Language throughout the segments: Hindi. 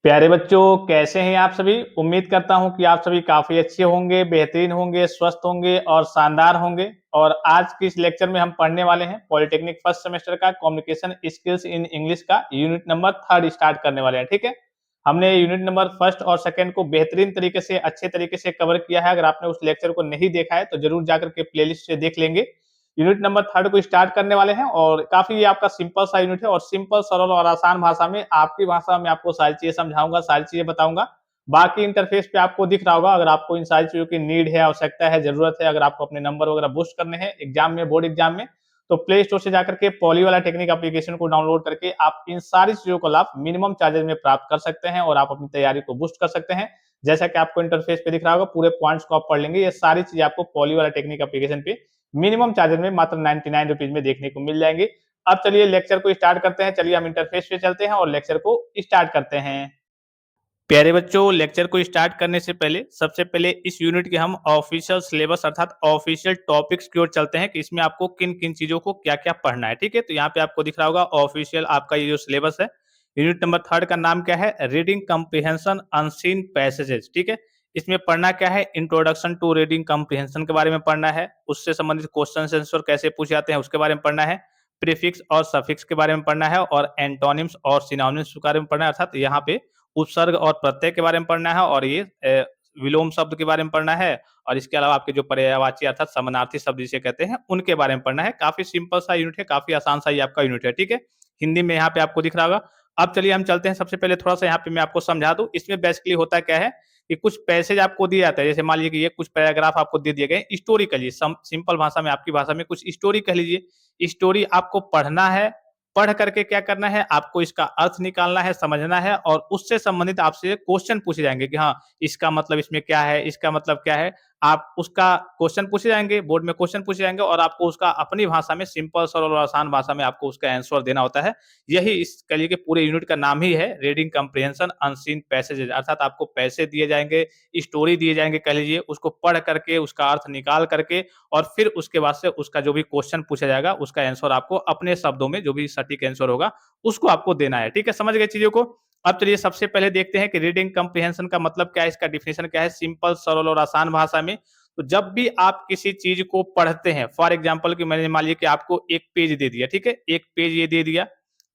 प्यारे बच्चों, कैसे हैं आप सभी? उम्मीद करता हूं कि आप सभी काफी अच्छे होंगे, बेहतरीन होंगे, स्वस्थ होंगे और शानदार होंगे। और आज के इस लेक्चर में हम पढ़ने वाले हैं पॉलिटेक्निक फर्स्ट सेमेस्टर का कम्युनिकेशन स्किल्स इन इंग्लिश का यूनिट नंबर 3 स्टार्ट करने वाले हैं। ठीक है, हमने यूनिट नंबर फर्स्ट और सेकंड को बेहतरीन तरीके से, अच्छे तरीके से कवर किया है। अगर आपने उस लेक्चर को नहीं देखा है तो जरूर जाकर के प्लेलिस्ट से देख लेंगे। यूनिट नंबर 3 को स्टार्ट करने वाले हैं और काफी ये आपका सिंपल सा यूनिट है और सिंपल, सरल और आसान भाषा में, आपकी भाषा में आपको सारी चीजें समझाऊंगा, सारी चीजें बताऊंगा। बाकी इंटरफेस पे आपको दिख रहा होगा। अगर आपको इन सारी चीजों की नीड है, आवश्यकता है, जरूरत है, अगर आपको अपने नंबर वगैरह बूस्ट करने हैं एग्जाम में, बोर्ड एग्जाम में, तो प्ले स्टोर से जाकर के पॉली वाला टेक्निक एप्लीकेशन को डाउनलोड करके आप इन सारी चीजों का लाभ मिनिमम चार्जेस में प्राप्त कर सकते हैं और आप अपनी तैयारी को बूस्ट कर सकते हैं। जैसा कि आपको इंटरफेस पे दिख रहा होगा, पूरे पॉइंट्स को आप पढ़ लेंगे। ये सारी चीजें आपको पॉली वाला टेक्निक एप्लीकेशन पे मिनिमम चार्जेस में मात्र 99 रुपीज में देखने को मिल जाएंगे। अब चलिए लेक्चर को स्टार्ट करते हैं। चलिए हम इंटरफेस पे चलते हैं और लेक्चर को स्टार्ट करते हैं। प्यारे बच्चों, लेक्चर को स्टार्ट करने से पहले सबसे पहले इस यूनिट के हम ऑफिशियल सिलेबस अर्थात ऑफिशियल टॉपिक्स की ओर चलते हैं कि इसमें आपको किन किन चीजों को क्या क्या पढ़ना है। ठीक है, तो यहाँ पे आपको दिख रहा होगा ऑफिशियल आपका ये जो सिलेबस है। यूनिट नंबर 3 का नाम क्या है? Reading comprehension unseen passages. ठीक है, इसमें पढ़ना क्या है? इंट्रोडक्शन टू रीडिंग कम्प्रिहेंशन के बारे में पढ़ना है, उससे संबंधित क्वेश्चन आंसर कैसे पूछे जाते हैं उसके बारे में पढ़ना है, प्रीफिक्स और सफिक्स के बारे में पढ़ना है और एंटोनिम्स और सिनोनिम्स के बारे में पढ़ना है। अर्थात यहाँ पे उपसर्ग और प्रत्यय के बारे में पढ़ना है और ये विलोम शब्द के बारे में पढ़ना है और इसके अलावा आपके जो पर्यायवाची अर्थात समानार्थी शब्द जिसे कहते हैं उनके बारे में पढ़ना है। काफी सिंपल सा यूनिट है, काफी आसान सा ये आपका यूनिट है। ठीक है, हिंदी में यहाँ पे आपको दिख रहा होगा। अब चलिए हम चलते हैं। सबसे पहले थोड़ा सा यहाँ पे मैं आपको समझा दूं। इसमें बेसिकली होता क्या है कि कुछ पैसेज आपको दिए जाते हैं। जैसे मान लीजिए कि ये कुछ पैराग्राफ आपको दे दिए गए हिस्टोरिकली, सिंपल भाषा में, आपकी भाषा में कुछ स्टोरी कह लीजिए। स्टोरी आपको पढ़ना है। पढ़ करके क्या करना है? आपको इसका अर्थ निकालना है, समझना है और उससे संबंधित आपसे क्वेश्चन पूछे जाएंगे कि हाँ, इसका मतलब इसमें क्या है, इसका मतलब क्या है। आप उसका क्वेश्चन पूछे जाएंगे, बोर्ड में क्वेश्चन पूछे जाएंगे और आपको उसका अपनी भाषा में, सिंपल सरल और आसान भाषा में आपको उसका आंसर देना होता है। यही इस कहिए कि पूरे यूनिट का नाम ही है रीडिंग कम्प्रिहेंशन अनसीन पैसेजेस। अर्थात आपको पैसे दिए जाएंगे, स्टोरी दिए जाएंगे कह लीजिए, उसको पढ़ करके उसका अर्थ निकाल करके और फिर उसके बाद से उसका जो भी क्वेश्चन पूछा जाएगा उसका आंसर आपको अपने शब्दों में, जो भी सटीक आंसर होगा उसको आपको देना है। ठीक है, समझ गए चीजों को? अब चलिए सबसे पहले देखते हैं कि रीडिंग कम्प्रिहेंशन का मतलब क्या है, इसका डिफिनेशन क्या है सिंपल, सरल और आसान भाषा में। तो जब भी आप किसी चीज को पढ़ते हैं, फॉर एग्जाम्पल कि मैंने मान लिया कि आपको एक पेज दे दिया। ठीक है, एक पेज ये दे दिया,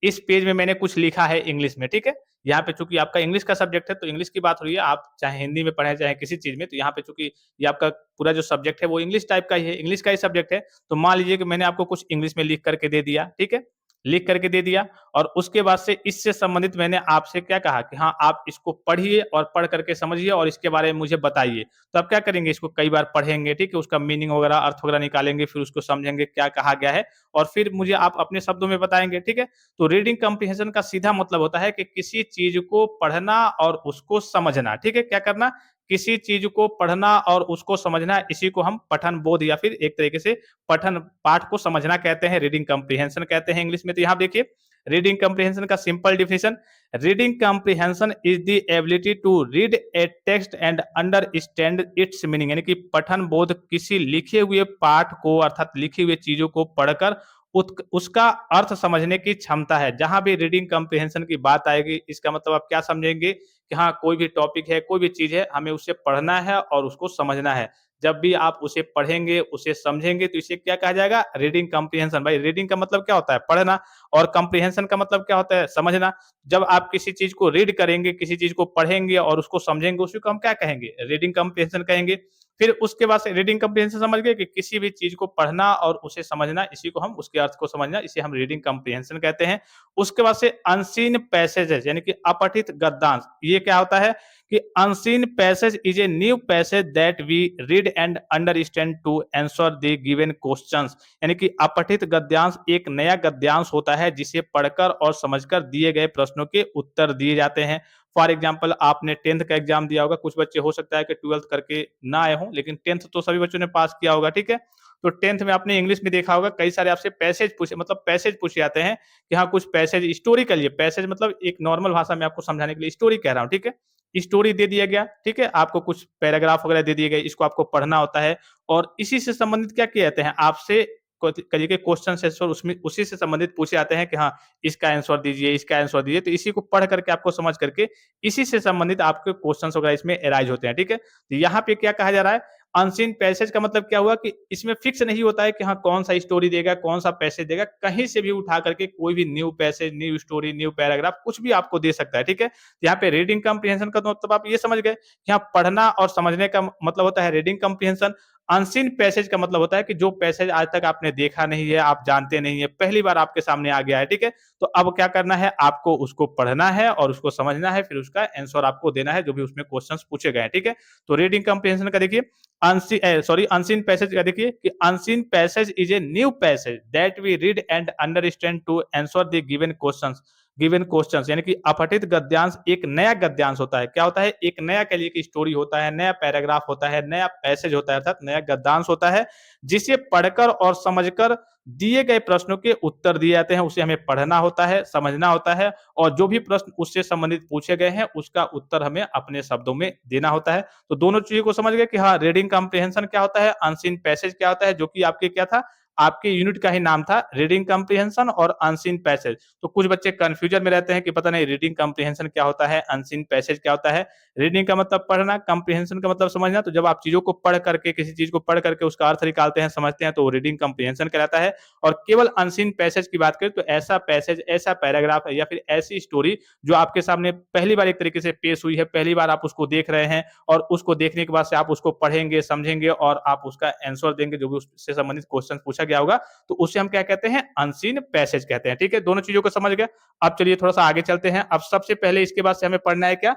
इस पेज में मैंने कुछ लिखा है इंग्लिश में। ठीक है, यहाँ पे चूंकि आपका इंग्लिश का सब्जेक्ट है तो इंग्लिश की बात हो रही है, आप चाहे हिंदी में पढ़े चाहे किसी चीज में, तो यहाँ पे चूंकि ये आपका पूरा जो सब्जेक्ट है वो इंग्लिश टाइप का ही है, इंग्लिश का ही सब्जेक्ट है। तो मान लीजिए कि मैंने आपको कुछ इंग्लिश में लिख करके दे दिया। ठीक है, लिख करके दे दिया और उसके बाद से इससे संबंधित मैंने आपसे क्या कहा कि हाँ, आप इसको पढ़िए और पढ़ करके समझिए और इसके बारे में मुझे बताइए। तो आप क्या करेंगे? इसको कई बार पढ़ेंगे। ठीक है, उसका मीनिंग वगैरह, अर्थ वगैरह निकालेंगे, फिर उसको समझेंगे क्या कहा गया है और फिर मुझे आप अपने शब्दों में बताएंगे। ठीक है, तो रीडिंग कम्प्रिहेंशन का सीधा मतलब होता है कि किसी चीज को पढ़ना और उसको समझना। ठीक है, क्या करना? किसी चीज को पढ़ना और उसको समझना, इसी को हम पठन बोध या फिर एक तरीके से पठन पाठ को समझना कहते हैं, रीडिंग कम्प्रिहेंशन कहते हैं इंग्लिश में। तो यहाँ देखिए रीडिंग कम्प्रिहेंशन का simple definition, reading comprehension is the ability to read a text and understand its meaning. यानी कि पठन बोध किसी लिखे हुए पाठ को अर्थात लिखी हुई चीजों को पढ़कर उसका अर्थ समझने की क्षमता है। जहां भी रीडिंग कम्प्रिहेंशन की बात आएगी, इसका मतलब आप क्या समझेंगे कि हाँ, कोई भी टॉपिक है, कोई भी चीज है, हमें उसे पढ़ना है और उसको समझना है। जब भी आप उसे पढ़ेंगे, उसे समझेंगे, तो इसे क्या कहा जाएगा? रीडिंग कम्प्रिहेंशन। भाई, रीडिंग का मतलब क्या होता है? पढ़ना, और कम्प्रिहेंशन का मतलब क्या होता है? समझना। जब आप किसी चीज को रीड करेंगे, किसी चीज को पढ़ेंगे और उसको समझेंगे, उसी को हम क्या कहेंगे? रीडिंग कम्प्रिहेंशन कहेंगे। फिर उसके बाद से रीडिंग कम्प्रिहेंशन समझ गए कि किसी भी चीज को पढ़ना और उसे समझना, इसी को हम, उसके अर्थ को समझना, इसे हम रीडिंग कम्प्रिहेंशन कहते हैं। उसके बाद से अनसीन पैसेजेस यानी कि अपठित गद्यांश। ये क्या होता है कि unseen passage is a new passage that we read and understand to answer the given questions. यानी कि अपठित गद्यांश एक नया गद्यांश होता है जिसे पढ़कर और समझकर दिए गए प्रश्नों के उत्तर दिए जाते हैं। फॉर एग्जाम्पल, आपने 10th का एग्जाम दिया होगा, कुछ बच्चे हो सकता है कि 12th करके ना आए हों, लेकिन 10th तो सभी बच्चों ने पास किया होगा। ठीक है, तो 10th में आपने इंग्लिश में देखा होगा कई सारे आपसे पैसेज पूछे, मतलब पैसेज पूछे जाते हैं कि हाँ, कुछ पैसेज स्टोरी के लिए, पैसेज मतलब एक नॉर्मल भाषा में आपको समझाने के लिए स्टोरी कह रहा हूँ। ठीक है, स्टोरी दे दिया गया। ठीक है, आपको कुछ पैराग्राफ वगैरह दे दिए गए, इसको आपको पढ़ना होता है और इसी से संबंधित क्या किए जाते हैं? आपसे करिए कि क्वेश्चन आंसर उसमें उसी से संबंधित पूछे जाते हैं कि हाँ, इसका आंसर दीजिए, इसका आंसर दीजिए। तो इसी को पढ़ करके आपको समझ करके इसी से संबंधित आपके क्वेश्चंस वगैरह इसमें एराइज होते हैं, ठीक है? तो यहाँ पे क्या कहा जा रहा है, अनसीन पैसेज का मतलब क्या हुआ कि इसमें फिक्स नहीं होता है कि हाँ, कौन-सा स्टोरी देगा, कौन-सा पैसेज देगा, कहीं से भी उठा करके कोई भी new passage, new story, new paragraph कुछ भी आपको दे सकता है, ठीक है? यहाँ पे रीडिंग कम्प्रिहेंशन का तो मतलब आप ये समझ गए, यहाँ पढ़ना और समझने का मतलब होता है रीडिंग कम्प्रिहेंशन। अनसीन पैसेज का मतलब होता है कि जो पैसेज आज तक आपने देखा नहीं है, आप जानते नहीं है, पहली बार आपके सामने आ गया है, ठीक है? तो अब क्या करना है, आपको उसको पढ़ना है और उसको समझना है, फिर उसका आंसर आपको देना है, जो भी उसमें क्वेश्चंस पूछे गए हैं, ठीक है? तो रीडिंग कम्प्रिहेंशन का देखिए, अनसीन पैसेज का देखिए कि unseen passage is a new passage that we read and understand to answer the given questions, यानी कि अपठित गद्यांश एक नया गद्यांश होता है। क्या होता है, एक नया कह लिए कि स्टोरी होता है, नया पैराग्राफ होता है, नया पैसेज होता है, अर्थात नया गद्यांश होता है, जिसे पढ़कर और समझकर दिए गए प्रश्नों के उत्तर दिए जाते हैं। उसे हमें पढ़ना होता है, समझना होता है और जो भी प्रश्न उससे संबंधित पूछे गए हैं उसका उत्तर हमें अपने शब्दों में देना होता है। तो दोनों चीजों को समझ गए कि हाँ, रीडिंग कम्प्रिहेंशन क्या होता है, अनसीन पैसेज क्या होता है, जो कि आपके क्या था, आपके यूनिट का ही नाम था, रीडिंग कम्प्रिहेंशन और अनसीन पैसेज। तो कुछ बच्चे कंफ्यूजन में रहते हैं कि पता नहीं रीडिंग कम्प्रिहेंशन क्या होता है, अनसीन पैसेज क्या होता है। रीडिंग का मतलब पढ़ना, कम्प्रिहेंशन का मतलब समझना। तो जब आप चीजों को पढ़ करके, किसी चीज को पढ़ करके उसका अर्थ निकालते हैं, समझते हैं, तो वो रीडिंग कम्प्रिहेंशन कहलाता है। और केवल अनसीन पैसेज की बात करें तो ऐसा पैसेज, ऐसा पैराग्राफ है या फिर ऐसी स्टोरी जो आपके सामने पहली बार एक तरीके से पेश हुई है, पहली बार आप उसको देख रहे हैं और उसको देखने के बाद से आप उसको पढ़ेंगे, समझेंगे और आप उसका आंसर देंगे, जो भी उससे संबंधित क्वेश्चन पूछा गया होगा, तो उसे हम क्या कहते हैं, अनसीन पैसेज कहते हैं, ठीक है? दोनों चीजों को समझ गए। अब चलिए थोड़ा सा आगे चलते हैं। अब सबसे पहले इसके बाद से हमें पढ़ना है क्या,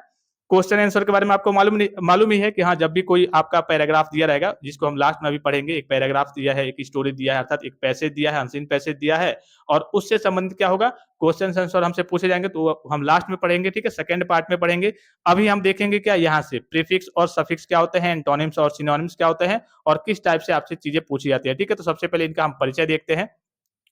क्वेश्चन आंसर के बारे में आपको मालूम ही है कि हाँ, जब भी कोई आपका पैराग्राफ दिया रहेगा, जिसको हम लास्ट में अभी पढ़ेंगे, एक पैराग्राफ दिया है, एक स्टोरी दिया है, अर्थात एक पैसेज दिया है, अनसीन पैसेज दिया है और उससे संबंधित क्या होगा, क्वेश्चन आंसर हमसे पूछे जाएंगे, तो हम लास्ट में पढ़ेंगे, ठीक है? सेकंड पार्ट में पढ़ेंगे। अभी हम देखेंगे क्या यहाँ से प्रीफिक्स और सफिक्स क्या होते हैं, एंटोनिम्स और सिनोनिम्स क्या होते हैं और किस टाइप से आपसे चीजें पूछी जाती है, ठीक है? तो सबसे पहले इनका हम परिचय देखते हैं।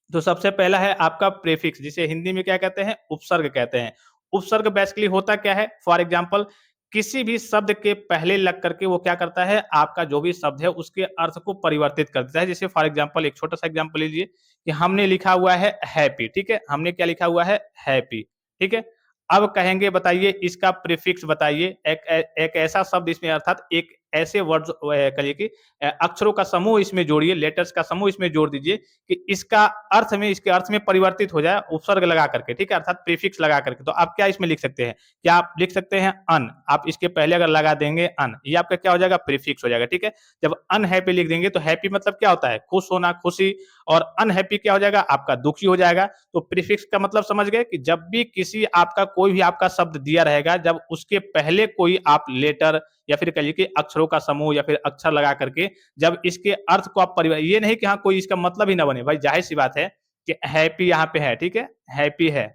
तो सबसे पहला है आपका प्रीफिक्स, जिसे हिंदी में क्या कहते हैं, उपसर्ग कहते हैं। उपसर्ग बेसिकली होता क्या है, फॉर एग्जांपल किसी भी शब्द के पहले लग करके वो क्या करता है, आपका जो भी शब्द है उसके अर्थ को परिवर्तित कर देता है। जैसे फॉर एग्जांपल एक छोटा सा एग्जांपल लीजिए कि हमने लिखा हुआ है हैप्पी, ठीक है? हमने क्या लिखा हुआ है, हैप्पी, ठीक है? अब कहेंगे बताइए इसका प्रीफिक्स बताइए, एक ऐसा शब्द इसमें, अर्थात एक ऐसे वर्ड्स कहिए कि अक्षरों का समूह इसमें जोड़िए, लेटर्स का समूह इसमें जोड़ दीजिए कि इसका अर्थ में, इसके अर्थ में परिवर्तित हो जाए उपसर्ग लगा करके, ठीक है? अर्थात प्रीफिक्स लगा करके। तो आप क्या इसमें लिख सकते हैं, क्या आप लिख सकते हैं अन, आप इसके पहले अगर लगा देंगे अन, ये आपका क्या हो जाएगा, प्रीफिक्स हो जाएगा, ठीक है? जब अनहैप्पी लिख देंगे तो हैप्पी मतलब क्या होता है, खुश होना, खुशी, और अनहैप्पी क्या हो जाएगा, आपका दुखी हो जाएगा। तो प्रीफिक्स का मतलब समझ गए कि जब भी किसी आपका कोई भी आपका शब्द दिया रहेगा, जब उसके पहले कोई आप लेटर या फिर कहिए कि अक्षरों का समूह या फिर अक्षर लगा करके जब इसके अर्थ को आप ये नहीं कि हाँ, कोई इसका मतलब ही ना बने, भाई जाहिर सी बात है कि हैप्पी यहाँ पे है, ठीक है? हैप्पी है,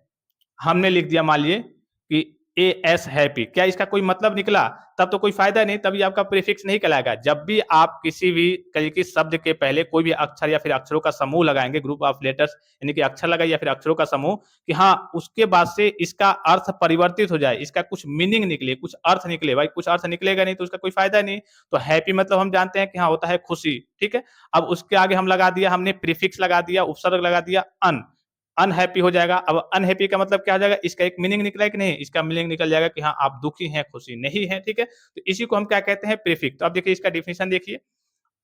हमने लिख दिया मान लिए कि एएस हैप्पी, क्या इसका कोई मतलब निकला? तब तो कोई फायदा नहीं, तभी आपका प्रीफिक्स नहीं कहलाएगा। जब भी आप किसी भी कहिए कि शब्द के पहले कोई भी अक्षर या फिर अक्षरों का समूह लगाएंगे, ग्रुप ऑफ लेटर्स, यानी कि अक्षर लगाइए या फिर अक्षरों का समूह, कि हाँ, उसके बाद से इसका अर्थ परिवर्तित हो जाए, इसका कुछ मीनिंग निकले, कुछ अर्थ निकले। भाई कुछ अर्थ निकलेगा नहीं तो उसका कोई फायदा नहीं। तो हैप्पी मतलब हम जानते हैं कि हाँ, होता है खुशी, ठीक है? अब उसके आगे हम लगा दिया, हमने प्रीफिक्स लगा दिया, उपसर्ग लगा दिया अन, अनहैप्पी हो जाएगा। अब अनहैप्पी का मतलब क्या हो जाएगा, इसका एक मीनिंग निकला है कि नहीं, इसका मीनिंग निकल जाएगा कि हाँ, आप दुखी हैं, खुशी नहीं है, ठीक है? तो इसी को हम क्या कहते हैं, प्रीफिक्स। तो अब देखिए इसका डेफिनेशन देखिए,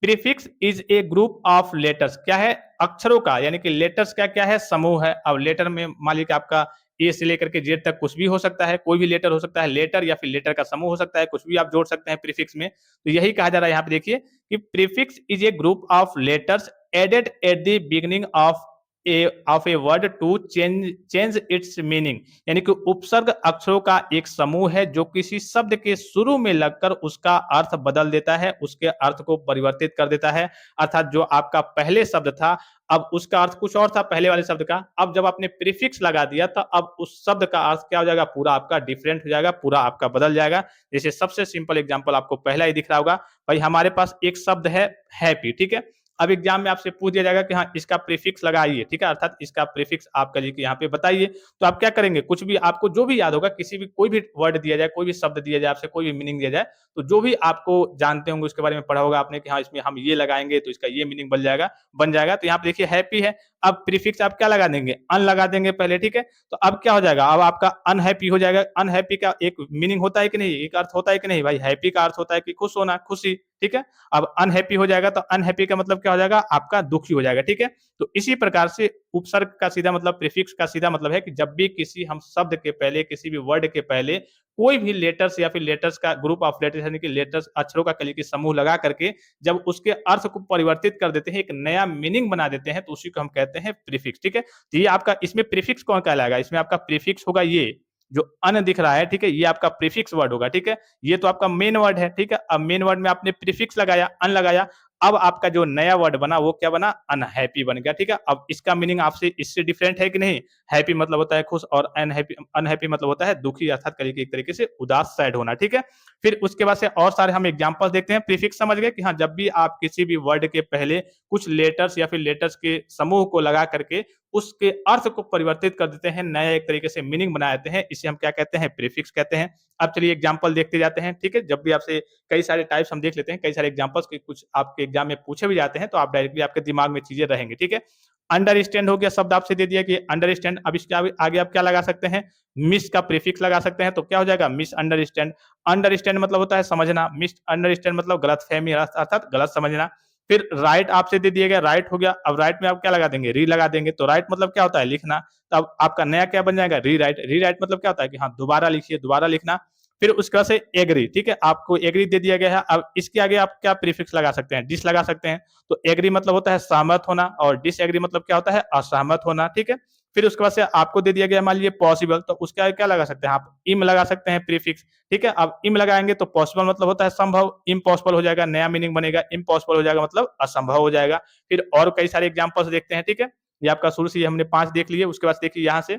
prefix is a group of letters, क्या है, अक्षरों का, यानी कि लेटर्स का क्या है, समूह है। अब लेटर में मान लीजिए कि आपका ए से लेकर के जेड तक कुछ भी हो सकता है, कोई भी लेटर हो सकता है, लेटर या फिर लेटर का समूह हो सकता है, कुछ भी आप जोड़ सकते हैं प्रीफिक्स में। तो यही कहा जा रहा है यहाँ पे देखिए कि prefix is a group of letters added at the beginning of a word to change its meaning, यानी कि उपसर्ग अक्षरों का एक समूह है जो किसी शब्द के शुरू में लगकर उसका अर्थ बदल देता है, उसके अर्थ को परिवर्तित कर देता है। अर्थात जो आपका पहले शब्द था, अब उसका अर्थ कुछ और था पहले वाले शब्द का, अब जब आपने प्रीफिक्स लगा दिया तो अब उस शब्द का अर्थ क्या हो जाएगा, पूरा आपका डिफरेंट हो जाएगा, पूरा आपका बदल जाएगा। जैसे सबसे सिंपल एग्जांपल आपको पहला ही दिख रहा होगा, भाई हमारे पास एक शब्द है हैप्पी, ठीक है? अब एग्जाम में आपसे पूछ दिया जाएगा कि हाँ इसका प्रीफिक्स लगाइए, ठीक है, अर्थात इसका प्रीफिक्स आप करिए कि यहाँ पे बताइए। तो आप क्या करेंगे, कुछ भी आपको जो भी याद होगा, किसी भी कोई भी वर्ड दिया जाए, कोई भी शब्द दिया जाए, आपसे कोई भी मीनिंग दिया जाए, तो जो भी आपको जानते होंगे उसके बारे में पढ़ा होगा आपने कि हाँ इसमें हम ये लगाएंगे तो इसका ये मीनिंग बन जाएगा। तो यहाँ पे देखिए हैप्पी है, अब प्रीफिक्स आप क्या लगा देंगे, अन लगा देंगे पहले, ठीक है। तो अब क्या हो जाएगा, अब आपका अनहैप्पी हो जाएगा। अनहैप्पी का एक मीनिंग होता है कि नहीं, एक अर्थ होता है कि नहीं भाई, हैप्पी का अर्थ होता है कि खुश होना, खुशी, ठीक है। अब अनहैप्पी हो जाएगा तो अनहैप्पी का मतलब क्या हो जाएगा, आपका दुखी हो जाएगा, ठीक है। तो इसी प्रकार से उपसर्ग का सीधा मतलब, प्रीफिक्स का सीधा मतलब है कि जब भी किसी हम शब्द के पहले, किसी भी वर्ड के पहले कोई भी लेटर्स या फिर लेटर्स का ग्रुप ऑफ लेटर्स यानी कि लेटर्स, अक्षरों का कली की समूह लगा करके जब उसके अर्थ को परिवर्तित कर देते हैं, एक नया मीनिंग बना देते हैं, तो उसी को हम कहते हैं प्रीफिक्स, ठीक है। तो ये आपका इसमें प्रीफिक्स कौन कहलाएगा, इसमें आपका प्रीफिक्स होगा ये जो अन दिख रहा है, ठीक है, ये आपका प्रीफिक्स वर्ड होगा, ठीक है। ये तो आपका मेन वर्ड है, ठीक है। अब मेन वर्ड में आपने प्रीफिक्स लगाया, अन लगाया, अब आपका जो नया वर्ड बना वो क्या बना, अनहैप्पी बन गया, ठीक है। अब इसका मीनिंग आपसे इससे डिफरेंट है कि नहीं, हैप्पी मतलब होता है खुश और अनहैप्पी अनहैप्पी मतलब होता है दुखी, अर्थात एक तरीके से उदास, सैड होना, ठीक है। फिर उसके बाद से और सारे हम एग्जांपल्स देखते हैं। प्रीफिक्स समझ गए कि हाँ जब भी आप किसी भी वर्ड के पहले कुछ लेटर्स या फिर लेटर्स के समूह को लगा करके उसके अर्थ को परिवर्तित कर देते हैं, नया एक तरीके से मीनिंग बना देते हैं, इसे हम क्या कहते हैं, प्रीफिक्स कहते हैं। अब चलिए एग्जांपल देखते जाते हैं, ठीक है। जब भी आपसे कई सारे टाइप्स हम देख लेते हैं, कई सारे एग्जांपल्स के कुछ आपके एग्जाम में पूछे भी जाते हैं, तो आप डायरेक्टली आपके दिमाग में चीजें रहेंगे, ठीक है। अंडरस्टैंड हो गया, शब्द आपसे दे दिया कि अंडरस्टैंड, अब इसके आगे आप क्या लगा सकते हैं, मिस का प्रीफिक्स लगा सकते हैं, तो क्या हो जाएगा, मिस अंडरस्टैंड। अंडरस्टैंड मतलब होता है समझना, मिस अंडरस्टैंड मतलब गलतफहमी, अर्थात गलत समझना। फिर राइट आपसे दे दिया गया, राइट हो गया, अब राइट में आप क्या लगा देंगे, री लगा देंगे, तो राइट मतलब क्या होता है, लिखना। तो अब आपका नया क्या बन जाएगा, री राइट। री राइट मतलब क्या होता है कि हाँ दोबारा लिखिए, दोबारा लिखना। फिर उसके बाद से एग्री, ठीक है, आपको एग्री दे दिया गया है, अब इसके आगे आप क्या प्रीफिक्स लगा सकते हैं, डिस लगा सकते हैं। तो एग्री मतलब होता है सहमत होना, और डिसएग्री मतलब क्या होता है, असहमत होना, ठीक है। फिर उसके बाद से आपको दे दिया गया मान लीजिए पॉसिबल, तो उसके आगे क्या लगा सकते हैं आप, इम लगा सकते हैं प्रीफिक्स, ठीक है। अब इम लगाएंगे तो पॉसिबल मतलब होता है संभव, इम्पॉसिबल हो जाएगा, नया मीनिंग बनेगा, इम्पॉसिबल हो जाएगा मतलब असंभव हो जाएगा। फिर और कई सारे एग्जांपल्स देखते हैं, ठीक है। ये आपका शुरू से हमने 5 देख लिए, उसके बाद देखिए यहाँ से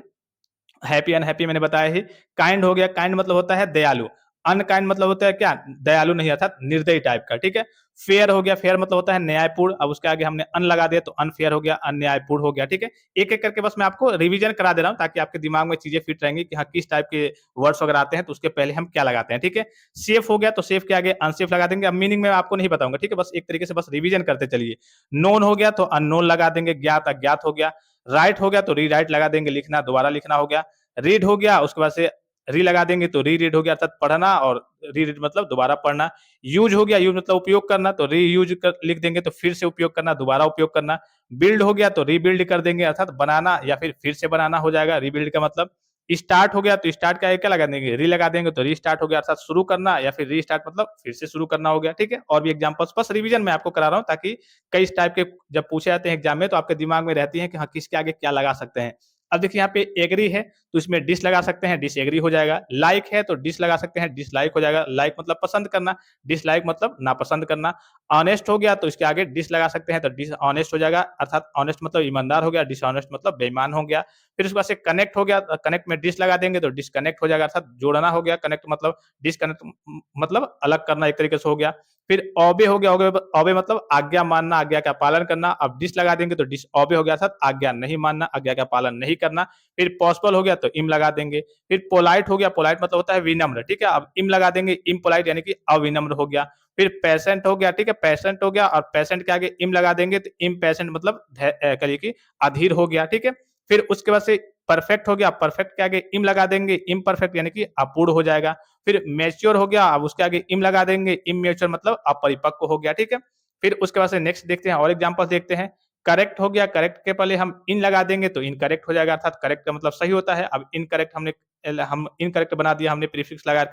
हैप्पी अनहैप्पी मैंने बताया ही। काइंड हो गया, काइंड मतलब होता है दयालु। अनकाइंड मतलब होता है क्या, दयालु नहीं, अर्थात निर्दयी टाइप का, ठीक है। फेयर हो गया, फेयर मतलब होता है न्यायपूर्ण, अब उसके आगे हमने अन लगा दिया तो अनफेयर हो गया, अन्यायपूर्ण हो गया, ठीक है। एक एक करके बस मैं आपको रिवीजन करा दे रहा हूं ताकि आपके दिमाग में चीजें फिट रहेंगी कि हाँ किस टाइप के वर्ड्स वगैरह आते हैं, तो उसके पहले हम क्या लगाते हैं, ठीक है। सेफ हो गया तो सेफ के आगे अनसेफ लगा देंगे, अब मीनिंग में आपको नहीं बताऊंगा, ठीक है, बस एक तरीके से बस रिवीजन करते चलिए। नोन हो गया तो अननोन लगा देंगे, ज्ञात अज्ञात हो गया। राइट हो गया तो री राइट लगा देंगे, लिखना, दोबारा लिखना हो गया। रीड हो गया, उसके बाद से री लगा देंगे तो री रीड हो गया, अर्थात पढ़ना, और री रीड मतलब दोबारा पढ़ना। यूज हो गया, यूज मतलब उपयोग करना, तो री यूज लिख देंगे तो फिर से उपयोग करना, दोबारा उपयोग करना। बिल्ड हो गया तो रीबिल्ड कर देंगे, अर्थात बनाना या फिर से बनाना हो जाएगा, रीबिल्ड का मतलब। स्टार्ट हो गया तो स्टार्ट का क्या लगा देंगे, री लगा देंगे तो री स्टार्ट हो गया, अर्थात शुरू करना, या फिर री स्टार्ट मतलब फिर से शुरू करना हो गया, ठीक है। और भी एग्जांपल्स बस रिवीजन मैं आपको करा रहा हूँ ताकि कई टाइप के जब पूछे जाते हैं एग्जाम में तो आपके दिमाग में रहती है कि हाँ किसके आगे क्या लगा सकते हैं। अब देखिए यहाँ पे एग्री है तो इसमें डिस लगा सकते हैं, डिसएग्री हो जाएगा। लाइक है तो डिस लगा सकते हैं, डिसलाइक हो जाएगा। लाइक मतलब पसंद करना, डिसलाइक मतलब नापसंद करना। ऑनेस्ट हो गया तो इसके आगे डिस लगा सकते हैं तो डिसऑनेस्ट हो जाएगा, अर्थात ऑनेस्ट मतलब ईमानदार हो गया, डिसऑनेस्ट मतलब बेईमान हो गया। फिर उसके बाद से कनेक्ट हो गया, कनेक्ट में डिस लगा देंगे तो डिसकनेक्ट हो जाएगा, अर्थात जोड़ना हो गया। कनेक्ट मतलब डिसकनेक्ट मतलब अलग करना एक तरीके से हो गया। फिर ओबे हो गया, ओबे मतलब आज्ञा मानना, आज्ञा का पालन करना। अब डिस लगा देंगे तो डिस ओबे हो गया, अर्थात आज्ञा नहीं मानना, आज्ञा का पालन नहीं करना। फिर पॉसिबल हो गया तो इम लगा देंगे। फिर पोलाइट हो गया, पोलाइट मतलब होता है विनम्र, ठीक है। अब इम लगा देंगे, इम पोलाइट यानी कि अविनम्र हो गया। फिर पेशेंट हो गया, ठीक है, पेशेंट हो गया, और पेशेंट के आगे इम लगा देंगे तो इम पेशेंट मतलब कहिए कि अधीर हो गया, ठीक है। फिर उसके बाद से परफेक्ट हो गया, परफेक्ट के आगे इम लगा देंगे, इम्परफेक्ट यानी कि अपूर्ण हो जाएगा। फिर मैच्योर हो गया, अब उसके आगे इम लगा देंगे, इमैच्योर मतलब अपरिपक्व हो गया, ठीक है। फिर उसके बाद से नेक्स्ट देखते हैं और एग्जांपल देखते हैं। करेक्ट हो गया, करेक्ट के पहले हम इन लगा देंगे तो इनकरेक्ट हो जाएगा, अर्थात करेक्ट का मतलब सही होता है। अब इनकरेक्ट हम इनकरेक्ट बना दिया हमने प्रीफिक्स लगा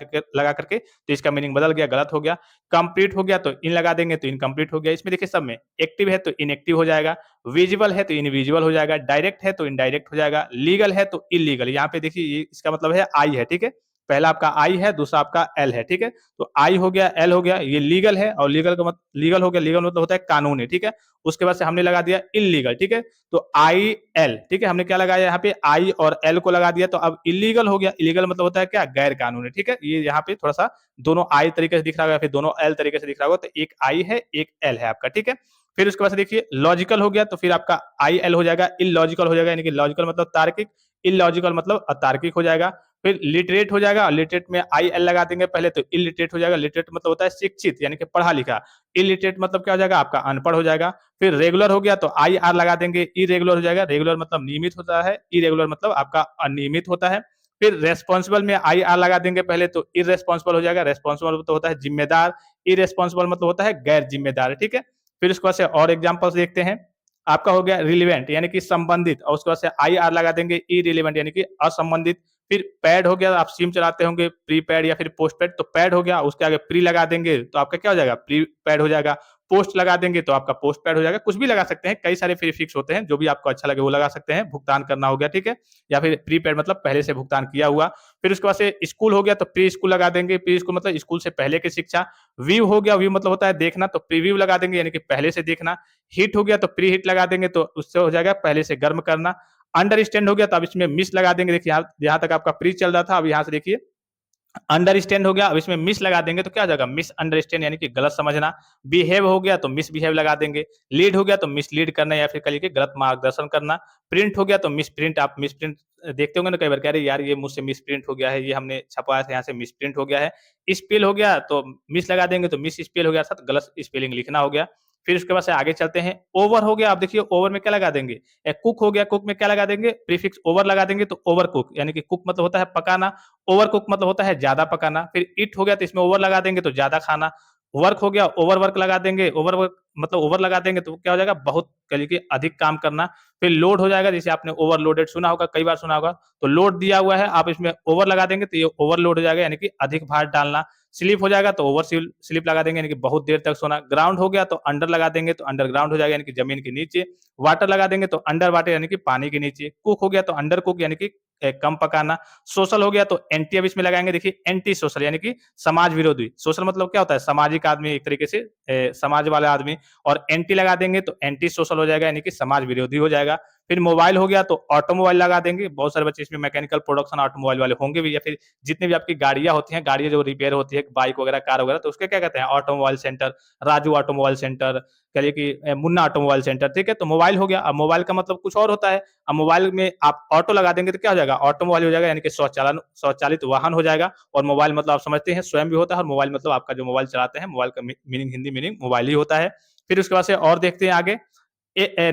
करके तो इसका मीनिंग बदल गया, गलत हो गया। कंप्लीट हो गया तो इन लगा देंगे तो इनकम्प्लीट हो गया। इसमें देखिए सब में एक्टिव है तो इनएक्टिव हो जाएगा, विजिबल है तो इनविजिबल हो जाएगा, डायरेक्ट है तो इनडायरेक्ट हो जाएगा, लीगल है तो इलीगल। यहाँ पे देखिए इसका मतलब है आई है, ठीक है। पहला आपका आई है, दूसरा आपका एल है, ठीक है। तो आई हो गया, एल हो गया, ये लीगल है, और लीगल का मतलब लीगल हो गया, लीगल मतलब होता है कानूनी, ठीक है। उसके बाद से हमने लगा दिया इलीगल, ठीक है। तो आई एल, ठीक है, हमने क्या लगाया यहाँ पे आई और एल को लगा दिया तो अब इलीगल हो गया। इलीगल मतलब होता है क्या, गैर कानूनी, ठीक है। ये यहाँ पे थोड़ा सा दोनों आई तरीके से दिख रहा होगा, फिर दोनों एल तरीके से दिख रहा होगा, तो एक आई है एक एल है आपका, ठीक है। फिर उसके बाद से देखिए लॉजिकल हो गया तो फिर आपका IL हो जाएगा, इलॉजिकल हो जाएगा, यानी कि लॉजिकल मतलब तार्किक, इलॉजिकल मतलब अतार्किक हो जाएगा। फिर लिटरेट हो जाएगा, लिटरेट में IL लगा देंगे पहले तो इलिटरेट हो जाएगा। लिटरेट मतलब होता है शिक्षित यानी कि पढ़ा लिखा, इलिटरेट मतलब क्या हो जाएगा आपका अनपढ़ हो जाएगा। फिर रेगुलर हो गया तो IR लगा देंगे, इरेगुलर हो जाएगा, रेगुलर मतलब नियमित होता है, इरेगुलर मतलब आपका अनियमित होता है। फिर रेस्पॉन्सिबल में IR लगा देंगे पहले तो इरेस्पॉन्सिबल हो जाएगा, रेस्पॉन्सिबल तो होता है जिम्मेदार, इरेस्पॉन्सिबल मतलब होता है गैर जिम्मेदार, ठीक है। फिर उसके बाद से और एग्जांपल्स देखते हैं। आपका हो गया रिलेवेंट यानी कि संबंधित, और उसके बाद से IR लगा देंगे, इरिलेवेंट यानी कि असंबंधित। फिर पैड हो गया, आप सिम चलाते होंगे प्रीपेड या फिर पोस्टपेड, तो पैड हो गया, उसके आगे प्री लगा देंगे तो आपका क्या हो जाएगा प्री पैड हो जाएगा। पोस्ट लगा देंगे तो आपका पोस्ट पैड हो जाएगा। कुछ भी लगा सकते हैं, कई सारे प्रीफिक्स होते हैं, जो भी आपको अच्छा लगे वो लगा सकते हैं। भुगतान करना हो गया, ठीक है, या फिर प्रीपेड मतलब पहले से भुगतान किया हुआ। फिर उसके बाद से स्कूल हो गया तो प्री स्कूल लगा देंगे, प्री स्कूल मतलब स्कूल से पहले की शिक्षा। व्यू हो गया, व्यू मतलब होता है देखना, तो प्रीव्यू लगा देंगे यानी कि पहले से देखना। हीट हो गया तो प्री हीट लगा देंगे तो उससे हो जाएगा पहले से गर्म करना। अंडरस्टैंड हो गया तो अब इसमें मिस लगा देंगे, देखिए यहाँ तक आपका प्री चल रहा था, अब यहाँ से देखिए अंडरस्टैंड हो गया, अब इसमें मिस लगा देंगे तो क्या हो जाएगा मिस अंडरस्टैंड यानी कि गलत समझना। बिहेव हो गया तो मिस बिहेव लगा देंगे। लीड हो गया तो मिस लीड करना या फिर कह लीजिए गलत मार्गदर्शन करना। प्रिंट हो गया तो मिस प्रिंट, आप मिस प्रिंट देखते होंगे ना कई बार, कह रहे यार ये मुझसे मिस प्रिंट हो गया है, ये हमने छपवाया था यहाँ से मिस प्रिंट हो गया है। स्पेल हो गया तो मिस लगा देंगे तो मिस स्पेल हो गया, अर्थात गलत स्पेलिंग लिखना हो गया। फिर उसके बाद से आगे चलते हैं। ओवर हो गया, आप देखिए ओवर में क्या लगा देंगे, कुक हो गया, कुक में क्या लगा देंगे प्रीफिक्स ओवर लगा देंगे तो ओवर कुक यानी कि कुक मतलब होता है पकाना, ओवर कुक मतलब होता है ज्यादा पकाना। फिर इट हो गया तो इसमें ओवर लगा देंगे तो ज्यादा खाना। वर्क हो गया, ओवर वर्क लगा देंगे, ओवर वर्क मतलब ओवर लगा देंगे तो क्या हो जाएगा बहुत कह लीजिए अधिक काम करना। फिर लोड हो जाएगा, जैसे आपने ओवरलोडेड सुना होगा, कई बार सुना होगा, तो लोड दिया हुआ है, आप इसमें ओवर लगा देंगे तो ये ओवरलोड हो जाएगा यानी कि अधिक भार डालना। स्लीप हो जाएगा तो ओवर स्लीप लगा देंगे यानी कि बहुत देर तक सोना। ग्राउंड हो गया तो अंडर लगा देंगे तो अंडरग्राउंड हो जाएगा यानी कि जमीन के नीचे। वाटर लगा देंगे तो अंडर वाटर यानी कि पानी के नीचे। कुक हो गया तो अंडर कुक यानी कि कम पकाना। सोशल हो गया तो एंटी अब इसमें लगाएंगे, देखिए एंटी सोशल यानी कि समाज विरोधी। सोशल मतलब क्या होता है सामाजिक आदमी, एक तरीके से समाज वाला आदमी। और एंटी लगा देंगे तो एंटी सोशल हो जाएगा यानी कि समाज विरोधी हो जाएगा। फिर मोबाइल हो गया तो ऑटोमोबाइल लगा देंगे, बहुत सारे बच्चे इसमें मैकेनिकल प्रोडक्शन ऑटोमोबाइल वाले होंगे भी, या फिर जितनी भी आपकी गाड़ियां होती हैं, गाड़ियां जो रिपेयर होती है बाइक वगैरह कार वगैरह, तो उसके क्या कहते हैं automobile centre, Raju automobile centre, कहिए कि मुन्ना ऑटोमोबाइल सेंटर, ठीक है। तो मोबाइल हो गया, अब मोबाइल का मतलब कुछ और होता है। अब मोबाइल में आप ऑटो लगा देंगे तो क्या हो जाएगा ऑटोमोबाइल हो जाएगा यानी कि स्वचालित वाहन हो जाएगा। और मोबाइल मतलब आप समझते हैं स्वयं भी होता है, और मोबाइल मतलब आपका जो मोबाइल चलाते हैं, मोबाइल का मीनिंग हिंदी मीनिंग मोबाइल ही होता है। फिर उसके बाद से और देखते हैं आगे।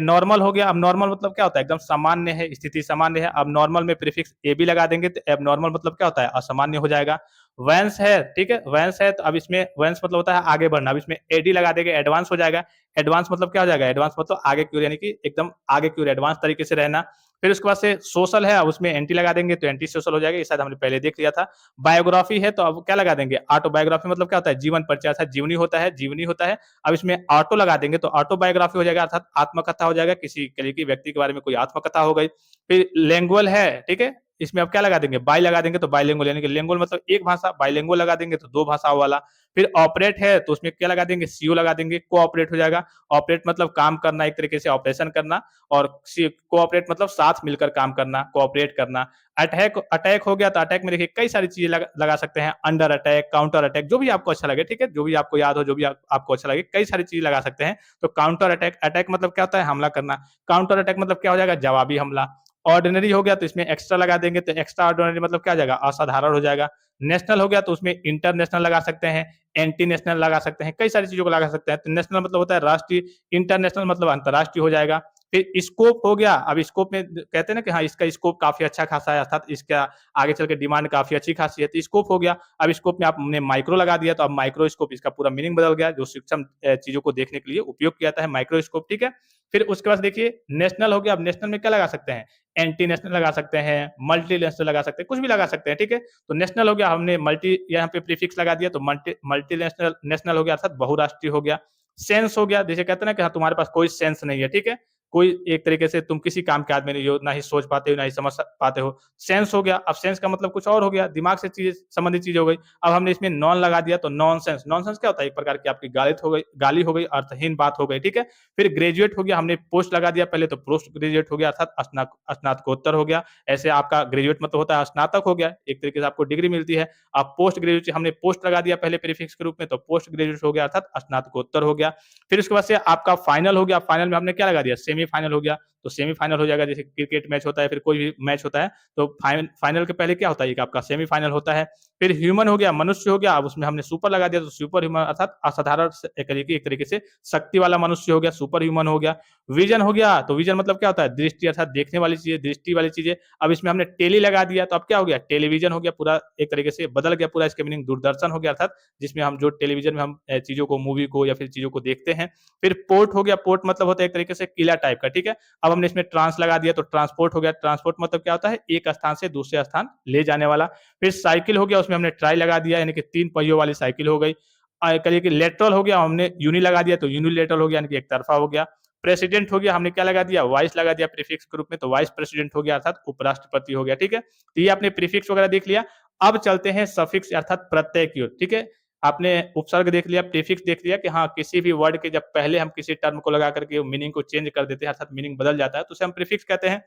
नॉर्मल हो गया, अब नॉर्मल मतलब क्या होता है एकदम सामान्य है, स्थिति सामान्य है। अब नॉर्मल में प्रीफिक्स ए भी लगा देंगे तो अब नॉर्मल मतलब क्या होता है असामान्य हो जाएगा। वैंस है, ठीक है, वैंस है तो अब इसमें वैंस मतलब होता है आगे बढ़ना, अब इसमें एडी लगा देंगे एडवांस हो जाएगा। एडवांस मतलब क्या हो जाएगा एडवांस मतलब आगे की ओर यानी कि एकदम आगे की ओर एडवांस तरीके से रहना। फिर उसके बाद से सोशल है, अब उसमें एंटी लगा देंगे तो एंटी सोशल हो जाएगा, ये शायद हमने पहले देख लिया था। बायोग्राफी है तो अब क्या लगा देंगे ऑटोबायोग्राफी, मतलब क्या होता है जीवन परिचय, अर्थात जीवनी होता है, जीवनी होता है। अब इसमें ऑटो लगा देंगे तो ऑटोबायोग्राफी हो जाएगा, अर्थात आत्मकथा हो जाएगा, किसी के व्यक्ति के बारे में कोई आत्मकथा हो गई। फिर लैंग्वेज है, ठीक है, इसमें अब क्या लगा देंगे बाई लगा देंगे तो बाइलिंगुअल यानी कि लैंग्वेज मतलब एक भाषा, बाइलिंगुअल लगा देंगे तो दो भाषाओं वाला। फिर ऑपरेट है तो उसमें क्या लगा देंगे सीओ लगा देंगे, कोऑपरेट हो जाएगा। ऑपरेट मतलब काम करना, एक तरीके से ऑपरेशन करना। और कोऑपरेट मतलब साथ मिलकर काम करना, कोऑपरेट करना। अटैक, अटैक हो गया तो अटैक में देखिए कई सारी चीजें लगा सकते हैं, अंडर अटैक, काउंटर अटैक, जो भी आपको अच्छा लगे, ठीक है, जो भी आपको याद हो, जो भी आपको अच्छा लगे, कई सारी चीजें लगा सकते हैं। तो काउंटर अटैक, अटैक मतलब क्या होता है हमला करना, काउंटर अटैक मतलब क्या हो जाएगा जवाबी हमला। ऑर्डिनरी हो गया तो इसमें एक्स्ट्रा लगा देंगे तो एक्स्ट्रा ऑर्डिनरी मतलब क्या हो जाएगा असाधारण हो जाएगा। नेशनल हो गया तो उसमें इंटरनेशनल लगा सकते हैं, एंटी नेशनल लगा सकते हैं, कई सारी चीजों को लगा सकते हैं। तो नेशनल मतलब होता है राष्ट्रीय, इंटरनेशनल मतलब अंतर्राष्ट्रीय हो जाएगा। फिर स्कोप हो गया, अब स्कोप में कहते हैं ना कि हाँ इसका स्कोप काफी अच्छा खासा है, अर्थात इसका आगे चल के डिमांड काफी अच्छी खासी है, तो स्कोप हो गया। अब स्कोप में आपने माइक्रो लगा दिया तो अब माइक्रोस्कोप, इसका पूरा मीनिंग बदल गया, जो सूक्ष्म चीजों को देखने के लिए उपयोग किया जाता है माइक्रोस्कोप, ठीक है। फिर उसके बाद देखिए नेशनल हो गया, अब नेशनल में क्या लगा सकते हैं एंटी नेशनल लगा सकते हैं, मल्टी नेशनल लगा सकते हैं, कुछ भी लगा सकते हैं, ठीक है। तो नेशनल हो गया, हमने मल्टी यहाँ पे प्रीफिक्स लगा दिया तो मल्टी नेशनल, नेशनल हो गया अर्थात बहुराष्ट्रीय हो गया। सेंस हो गया, जैसे कहते हैं ना कि हाँ तुम्हारे पास कोई सेंस नहीं है, ठीक है, कोई एक तरीके से तुम किसी काम के आदमी नहीं हो, ना ही सोच पाते हो, ना ही समझ पाते हो। सेंस हो गया, अब सेंस का मतलब कुछ और हो गया, दिमाग से चीज़ संबंधित चीज़ हो गई। अब हमने इसमें नॉन लगा दिया तो नॉनसेंस, नॉनसेंस क्या होता है? एक प्रकार की आपकी गाली हो गई, अर्थहीन बात हो गई, ठीक है? फिर ग्रेजुएट हो गया, हमने पोस्ट लगा दिया पहले तो पोस्ट ग्रेजुएट हो गया अर्थात स्नातकोत्तर हो गया। ऐसे आपका ग्रेजुएट मतलब होता है स्नातक हो गया, एक तरीके से आपको डिग्री मिलती है। अब पोस्ट ग्रेजुएट हमने पोस्ट लगा दिया पहले प्रीफिक्स के रूप में तो पोस्ट ग्रेजुएट हो गया अर्थात स्नातकोत्तर हो गया। फिर उसके बाद से आपका फाइनल हो गया, फाइनल में हमने क्या लगा दिया? सेमीफाइनल हो गया, तो सेमीफाइनल हो जाएगा जैसे क्रिकेट मैच होता है, फिर कोई भी मैच होता है, तो फाइनल के पहले क्या होता है? एक आपका सेमीफाइनल होता है। फिर ह्यूमन हो गया, मनुष्य हो गया, अब उसमें हमने सुपर लगा दिया तो सुपर ह्यूमन अर्थात असाधारण एक तरीके से शक्ति वाला मनुष्य हो गया, सुपर ह्यूमन हो गया। विजन हो गया, तो विजन मतलब क्या होता है? दृष्टि अर्थात देखने वाली चीजें, दृष्टि वाली चीजें। अब इसमें हमने टेली लगा दिया तो अब क्या हो गया? टेलीविजन हो गया, पूरा एक तरीके से बदल गया, पूरा इसका मीनिंग दूरदर्शन हो गया अर्थात जिसमें हम जो टेलीविजन में हम चीजों को, मूवी को या फिर चीजों को देखते हैं। फिर पोर्ट हो गया, पोर्ट मतलब होता है एक तरीके से किला टाइप का, ठीक है? अब हमने इसमें ट्रांस लगा दिया तो ट्रांसपोर्ट हो गया, ट्रांसपोर्ट मतलब क्या होता है? एक स्थान से दूसरे स्थान ले जाने वाला। फिर साइकिल हो गया, उसमें हमने ट्राई लगा दिया यानी कि 3 पहियों वाली साइकिल हो गई। कहिए कि लेटरल हो गया, हमने यूनि लगा दिया तो यूनिलेटरल हो गया यानी कि एक तरफा हो गया। प्रेसिडेंट हो गया, हमने क्या लगा दिया? वाइस लगा दिया प्रीफिक्स के रूप में तो वाइस प्रेसिडेंट हो गया अर्थात उपराष्ट्रपति हो गया, ठीक है? तो ये आपने प्रीफिक्स वगैरह देख लिया। अब चलते हैं सफिक्स अर्थात प्रत्यय की ओर, ठीक है? आपने उपसर्ग देख लिया, प्रीफिक्स देख लिया कि हाँ, किसी भी वर्ड के जब पहले हम किसी टर्म को लगा करके मीनिंग को चेंज कर देते हैं अर्थात मीनिंग बदल जाता है तो उसे हम प्रीफिक्स कहते हैं।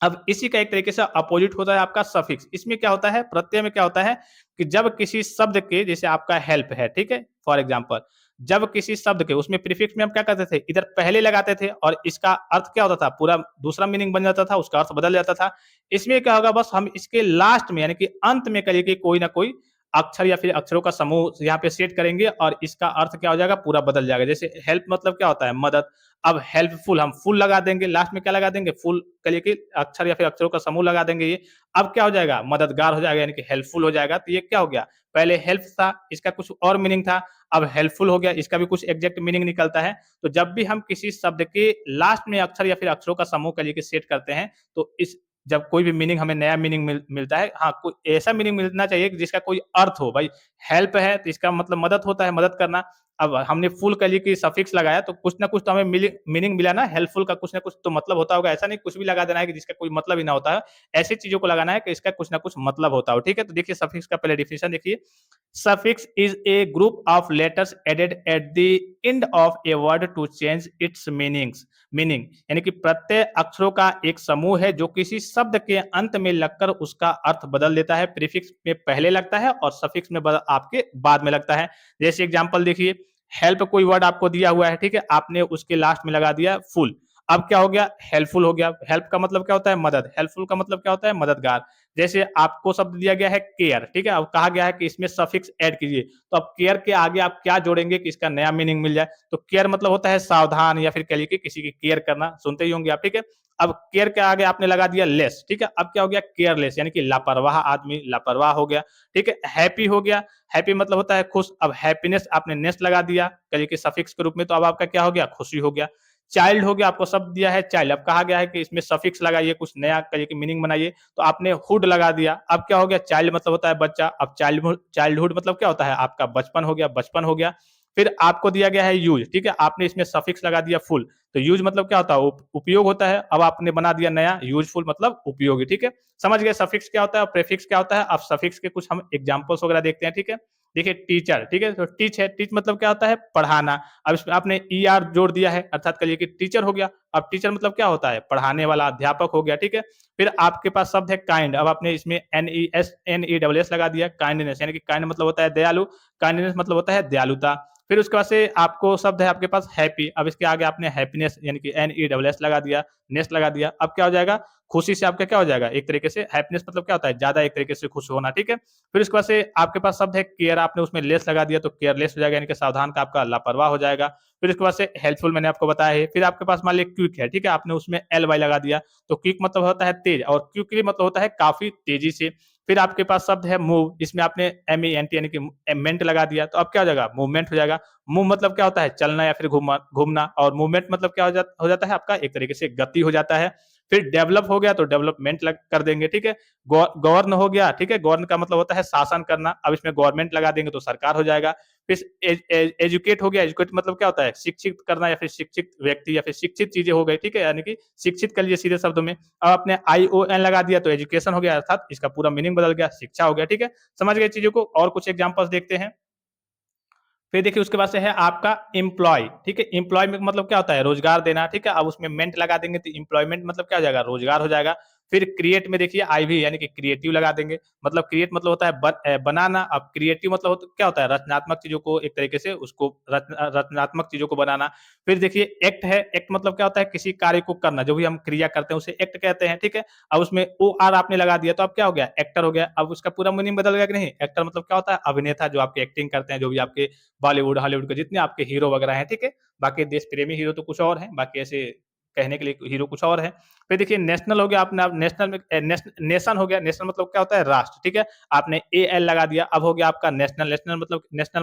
अब इसी का एक तरीके से अपोजिट होता है आपका सफिक्स। इसमें क्या होता है? प्रत्यय में क्या होता है कि जब किसी शब्द के, जैसे आपका हेल्प है, ठीक है? फॉर एग्जांपल, जब किसी शब्द के उसमें प्रीफिक्स में हम क्या करते थे? इधर पहले लगाते थे और इसका अर्थ क्या होता था? पूरा दूसरा मीनिंग बन जाता था, उसका अर्थ बदल जाता था। इसमें क्या होगा? बस हम इसके लास्ट में यानी कि अंत में करिए कि कोई ना कोई अक्षर या फिर अक्षरों का समूह यहाँ पे सेट करेंगे और इसका अर्थ क्या हो जाएगा? पूरा बदल जाएगा। जैसे हेल्प मतलब क्या होता है? मदद। अब हेल्पफुल हम फुल लगा देंगे, लास्ट में क्या लगा देंगे? फुल कहिए कि अक्षर या फिर अक्षरों का समूह लगा देंगे ये। अब क्या हो जाएगा? मददगार हो जाएगा यानी कि हेल्पफुल हो जाएगा। तो ये क्या हो गया? पहले हेल्प था, इसका कुछ और मीनिंग था, अब हेल्पफुल हो गया, इसका भी कुछ एग्जैक्ट मीनिंग निकलता है। तो जब भी हम किसी शब्द के लास्ट में अक्षर या फिर अक्षरों का समूह कहिए कि सेट करते हैं, तो इस जब कोई भी मीनिंग हमें नया मीनिंग मिलता है, हाँ, कोई ऐसा मीनिंग मिलना चाहिए कि जिसका कोई अर्थ हो। भाई हेल्प है तो इसका मतलब मदद होता है, मदद करना। अब हमने फुल कह लिए कि सफिक्स लगाया तो कुछ ना कुछ तो हमें मीनिंग मिला ना, हेल्पफुल का कुछ ना कुछ तो मतलब होता होगा। ऐसा नहीं कुछ भी लगा देना है कि जिसका कोई मतलब ही ना होता है। ऐसी चीजों को लगाना है कि इसका कुछ ना कुछ मतलब होता हो, ठीक है? तो देखिए सफिक्स का पहले डिफिनेशन देखिए। Suffix is a group of letters added at the end of a word to change its meaning यानी कि प्रत्यय अक्षरों का एक समूह है जो किसी शब्द के अंत में लगकर उसका अर्थ बदल देता है। प्रीफिक्स में पहले लगता है और सफिक्स में आपके बाद में लगता है। जैसे एग्जांपल देखिए, हेल्प कोई वर्ड आपको दिया हुआ है, ठीक है? आपने उसके लास्ट में लगा दिया फुल। अब क्या हो गया? हेल्पफुल हो गया। हेल्प का मतलब क्या होता है? मदद। हेल्पफुल का मतलब क्या होता है? मददगार। जैसे आपको शब्द दिया गया है केयर, ठीक है? अब कहा गया है कि इसमें सफिक्स ऐड कीजिए, तो अब केयर के आगे आप क्या जोड़ेंगे कि इसका नया मीनिंग मिल जाए? तो केयर मतलब होता है सावधान या फिर कह लीजिए किसी की केयर करना, सुनते ही होंगे आप, ठीक है? अब केयर के आगे आपने लगा दिया लेस, ठीक है? अब क्या हो गया? केयरलेस यानी कि लापरवाह आदमी, लापरवाह हो गया, ठीक है? हैप्पी हो गया, हैप्पी मतलब होता है खुश। अब हैप्पीनेस आपने नेस लगा दिया कहिए कि सफिक्स के रूप में, तो अब आपका क्या हो गया? खुशी हो गया। चाइल्ड हो गया, आपको शब्द दिया है चाइल्ड, अब कहा गया है कि इसमें सफिक्स लगाइए, कुछ नया कहिए कि मीनिंग बनाइए, तो आपने हुड लगा दिया। अब क्या हो गया? चाइल्ड मतलब होता है बच्चा, अब चाइल्डहुड मतलब क्या होता है? आपका बचपन हो गया, बचपन हो गया। फिर आपको दिया गया है यूज, ठीक है? आपने इसमें सफिक्स लगा दिया फुल, तो यूज मतलब क्या होता है? उपयोग होता है। अब आपने बना दिया नया यूजफुल मतलब उपयोगी, ठीक है? समझ गए सफिक्स क्या होता है और प्रीफिक्स क्या होता है? अब सफिक्स के कुछ हम एग्जांपल्स वगैरह देखते हैं, ठीक है? देखिए टीचर, ठीक है? तो टीच है, टीच मतलब क्या होता है? पढ़ाना। अब इसमें आपने ER जोड़ दिया है अर्थात कहिए कि टीचर हो गया। अब टीचर मतलब क्या होता है? पढ़ाने वाला, अध्यापक हो गया, ठीक है? फिर आपके पास शब्द है काइंड, अब आपने इसमें NESS लगा दिया, काइंडनेस यानी कि काइंड मतलब होता है दयालु, काइंडनेस मतलब होता है दयालुता। फिर उसके बाद से आपको शब्द है आपके पास हैप्पी, अब इसके आगे आपने हैप्पीनेस यानी कि NESS लगा दिया, नेस लगा दिया। अब क्या हो जाएगा? खुशी से आपका क्या हो जाएगा? एक तरीके से हैप्पीनेस मतलब क्या होता है? ज्यादा एक तरीके से खुश होना, ठीक है? फिर उसके बाद से आपके पास शब्द है केयर, आपने उसमें लेस लगा दिया तो केयरलेस हो जाएगा यानी कि सावधान का आपका लापरवाह हो जाएगा। फिर उसके बाद से हेल्पफुल मैंने आपको बताया है। फिर आपके पास मान लीजिए क्विक है, ठीक है? आपने उसमें LY लगा दिया, तो क्विक मतलब होता है तेज और क्विकली मतलब होता है काफी तेजी से। फिर आपके पास शब्द है मूव, इसमें आपने MENT यानी कि मेंट लगा दिया, तो अब क्या हो जाएगा? मूवमेंट हो जाएगा। मूव मतलब क्या होता है? चलना या फिर घूमना, और मूवमेंट मतलब क्या हो जाता है? आपका एक तरीके से गति हो जाता है। फिर डेवलप हो गया तो डेवलपमेंट कर देंगे, ठीक है। गवर्न हो गया, ठीक है, गवर्न का मतलब होता है शासन करना, अब इसमें गवर्नमेंट लगा देंगे तो सरकार हो जाएगा। फिर एजुकेट हो गया, एजुकेट मतलब क्या होता है, शिक्षित करना या फिर शिक्षित व्यक्ति या फिर शिक्षित चीजें हो गई, ठीक है, यानी कि शिक्षित कर लिए सीधे शब्दों में। अब आपने ION लगा दिया तो एजुकेशन हो गया, अर्थात इसका पूरा मीनिंग बदल गया, शिक्षा हो गया, ठीक है। समझ गए चीजों को। और कुछ एग्जांपल्स देखते हैं। फिर देखिए उसके बाद से है आपका एम्प्लॉय, ठीक है। एम्प्लॉय में मतलब क्या होता है, रोजगार देना, ठीक है। अब उसमें मेंट लगा देंगे तो एम्प्लॉयमेंट मतलब क्या हो जाएगा, रोजगार हो जाएगा। फिर क्रिएट में देखिए IV यानी कि क्रिएटिव लगा देंगे, मतलब क्रिएट मतलब होता है बनाना। अब क्रिएटिव मतलब क्या होता है, रचनात्मक चीजों को एक तरीके से उसको रचनात्मक चीजों को बनाना। फिर देखिए एक्ट है, एक्ट मतलब क्या होता है, किसी कार्य को करना, जो भी हम क्रिया करते हैं उसे एक्ट कहते हैं, ठीक है। अब उसमें OR आपने लगा दिया तो अब क्या हो गया, एक्टर हो गया। अब उसका पूरा मीनिंग बदल गया कि नहीं। एक्टर मतलब क्या होता है, अभिनेता, जो आपके एक्टिंग करते हैं, जो भी आपके बॉलीवुड हॉलीवुड के जितने आपके हीरो वगैरह हैं, ठीक है। बाकी देश प्रेमी हीरो तो कुछ और हैं, बाकी ऐसे कहने के लिए हीरो कुछ और है। फिर देखिए नेशनल हो गया, आपने अब नेशनल में नेशन हो गया, नेशन मतलब क्या होता है, राष्ट्र, ठीक है। आपने AL लगा दिया, अब हो गया आपका नेशनल। नेशनल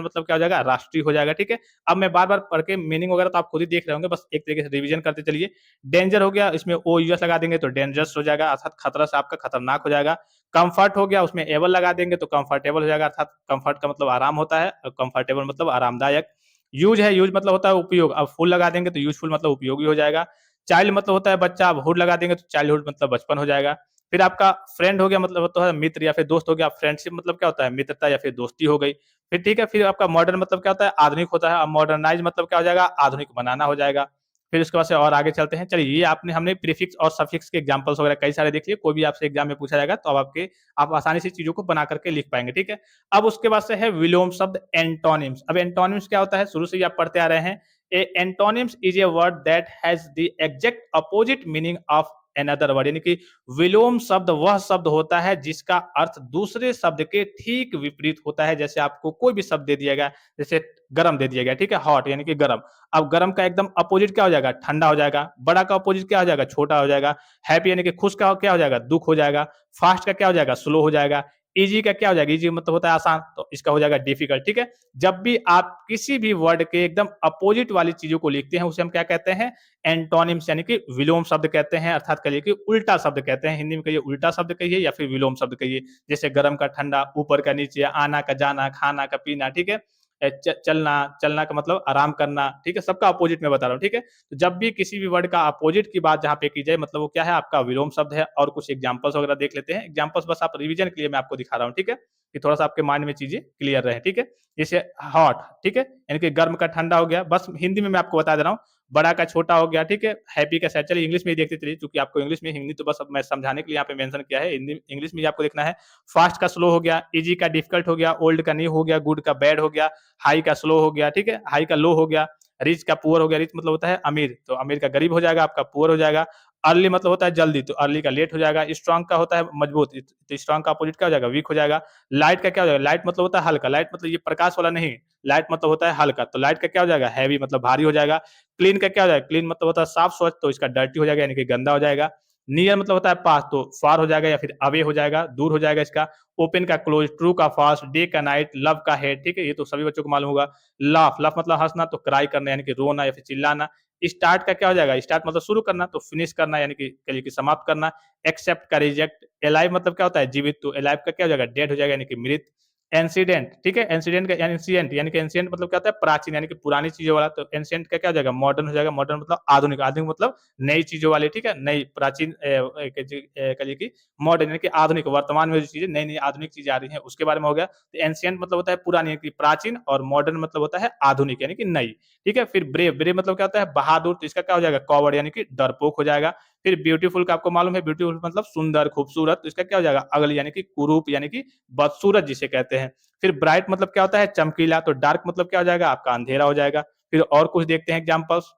मतलब क्या हो जाएगा, राष्ट्रीय हो जाएगा, ठीक है। अब मैं बार बार पढ़ के मीनिंग वगैरह तो आप खुद ही देख रहे होंगे, बस एक तरीके से रिवीजन करते चलिए। डेंजर हो गया, इसमें OUS लगा देंगे तो डेंजरस हो जाएगा, अर्थात खतरा से आपका खतरनाक हो जाएगा। कंफर्ट हो गया, उसमें एबल लगा देंगे तो कंफर्टेबल हो जाएगा, अर्थात कंफर्ट का मतलब आराम होता है, कंफर्टेबल मतलब आरामदायक। यूज है, यूज मतलब होता है उपयोग, अब फुल लगा देंगे तो यूजफुल मतलब उपयोगी हो जाएगा। चाइल्ड मतलब होता है बच्चा, अब हुड लगा देंगे तो चाइल्डहुड मतलब बचपन हो जाएगा। फिर आपका फ्रेंड हो गया, मतलब होता है मित्र या फिर दोस्त हो गया। फ्रेंडशिप मतलब क्या होता है, मित्रता या फिर दोस्ती हो गई। फिर ठीक है, फिर आपका मॉडर्न मतलब क्या होता है, आधुनिक होता है। अब मॉडर्नाइज मतलब क्या हो जाएगा, आधुनिक बनाना हो जाएगा। फिर उसके बाद से और आगे चलते हैं। चलिए ये आपने हमने प्रीफिक्स और सफिक्स के एग्जांपल्स वगैरह कई सारे देख लिए, कोई भी आपसे एग्जाम में पूछा जाएगा तो अब आप आसानी से चीजों को बना करके लिख पाएंगे, ठीक है। अब उसके बाद से है विलोम शब्द, एंटोनिम्स। अब एंटोनिम्स क्या होता है, शुरू से ही आप पढ़ते आ रहे हैं। A antonyms is a word that has the exact opposite meaning of another word, यानी कि विलोम शब्द वह शब्द होता है जिसका अर्थ दूसरे शब्द के ठीक विपरीत होता है। जैसे आपको कोई भी शब्द दे दिया गया, जैसे गरम दे दिया गया, ठीक है, हॉट यानी कि गरम। अब गरम का एकदम अपोजिट क्या हो जाएगा, ठंडा हो जाएगा। बड़ा का अपोजिट क्या हो जाएगा, छोटा हो जाएगा। हैप्पी यानी कि खुश का क्या हो जाएगा, दुख हो जाएगा। फास्ट का क्या हो जाएगा, स्लो हो जाएगा। इजी का क्या हो जाएगा, इजी मतलब होता है आसान, तो इसका हो जाएगा डिफिकल्ट, ठीक है। जब भी आप किसी भी वर्ड के एकदम अपोजिट वाली चीजों को लिखते हैं उसे हम क्या कहते हैं, एंटोनिम्स यानी कि विलोम शब्द कहते हैं, अर्थात कहिए कि उल्टा शब्द कहते हैं। हिंदी में कहिए उल्टा शब्द कहिए या फिर विलोम शब्द कहिए। जैसे गर्म का ठंडा, ऊपर का नीचे, आना का जाना, खाना का पीना, ठीक है। चलना, चलना का मतलब आराम करना, ठीक है। सबका अपोजिट में बता रहा हूँ, ठीक है। तो जब भी किसी भी वर्ड का अपोजिट की बात जहाँ पे की जाए, मतलब वो क्या है, आपका विलोम शब्द है। और कुछ एग्जांपल्स वगैरह देख लेते हैं। एग्जांपल्स बस आप रिवीजन के लिए मैं आपको दिखा रहा हूँ, ठीक है, कि थोड़ा सा आपके माइंड में चीजें क्लियर रहे, ठीक है। जैसे हॉट, ठीक है, यानी कि गर्म का ठंडा हो गया, बस हिंदी में मैं आपको बता दे रहा हूँ। बड़ा का छोटा हो गया, ठीक है। हैप्पी का सैड, चलिए इंग्लिश में ही देखते चलिए, क्योंकि आपको इंग्लिश में, हिंदी तो बस अब मैं समझाने के लिए यहाँ पे मेंशन किया है, हिंदी इंग्लिश में ही आपको देखना है। फास्ट का स्लो हो गया, इजी का डिफिकल्ट हो गया, ओल्ड का न्यू हो गया, गुड का बैड हो गया, हाई का स्लो हो गया, ठीक है, हाई का लो हो गया। रिच का पुअर हो गया, रिच मतलब होता है अमीर, तो अमीर का गरीब हो जाएगा, आपका पुअर हो जाएगा। अर्ली मतलब होता है जल्दी, तो अर्ली का लेट हो जाएगा। स्ट्रांग का होता है मजबूत, तो स्ट्रांग का अपोजिट क्या हो जाएगा, वीक हो जाएगा। लाइट का क्या हो जाएगा, लाइट मतलब होता है हल्का, लाइट मतलब ये प्रकाश वाला नहीं, लाइट मतलब होता है हल्का, तो लाइट का क्या हो जाएगा, हैवी मतलब भारी हो जाएगा। क्लीन का क्या हो जाएगा, क्लीन मतलब होता है साफ स्वच्छ, तो इसका डर्टी हो जाएगा यानी कि गंदा हो जाएगा। नियर मतलब होता है पास, तो फार हो जाएगा या फिर अवे हो जाएगा, दूर हो जाएगा इसका। ओपन का क्लोज, ट्रू का फास्ट, डे का नाइट, लव का हेट, ठीक है, ये तो सभी बच्चों को मालूम होगा। लाफ, लाफ मतलब हंसना, तो क्राई करना यानी कि रोना या फिर चिल्लाना। स्टार्ट का क्या हो जाएगा, स्टार्ट मतलब शुरू करना, तो फिनिश करना यानी कि कहिए कि समाप्त करना। एक्सेप्ट का रिजेक्ट। एलाइव मतलब क्या होता है जीवित, तो एलाइव का क्या हो जाएगा, डेड हो जाएगा यानी कि मृत। एंसिडेंट, ठीक है, एंसिडेंट का एंसिएंट यानी कि एंसिएंट मतलब क्या होता है, प्राचीन यानी कि पुरानी चीजों वाला, तो एंसिएंट का क्या हो जाएगा, मॉडर्न हो जाएगा। मॉडर्न मतलब आधुनिक, आधुनिक मतलब नई चीजों वाले, ठीक है, नई प्राचीन कहिए कि मॉडर्न यानी कि आधुनिक, वर्तमान में जो चीजें नई नई आधुनिक चीजें आ रही हैं उसके बारे में हो गया। तो एंसिएंट मतलब होता है पुरानी यानी कि प्राचीन, और मॉडर्न मतलब होता है आधुनिक यानी कि नई, ठीक है। फिर ब्रेव, ब्रेव मतलब क्या होता है बहादुर, तो इसका क्या हो जाएगा, कॉवर्ड यानी कि डरपोक हो जाएगा। फिर ब्यूटीफुल का आपको मालूम है, ब्यूटीफुल मतलब सुंदर खूबसूरत, तो इसका क्या हो जाएगा, अगली यानी कि कुरूप यानी कि बदसूरत जिसे कहते हैं। फिर ब्राइट मतलब क्या होता है चमकीला, तो डार्क मतलब क्या हो जाएगा, आपका अंधेरा हो जाएगा। फिर और कुछ देखते हैं एग्जांपल्स।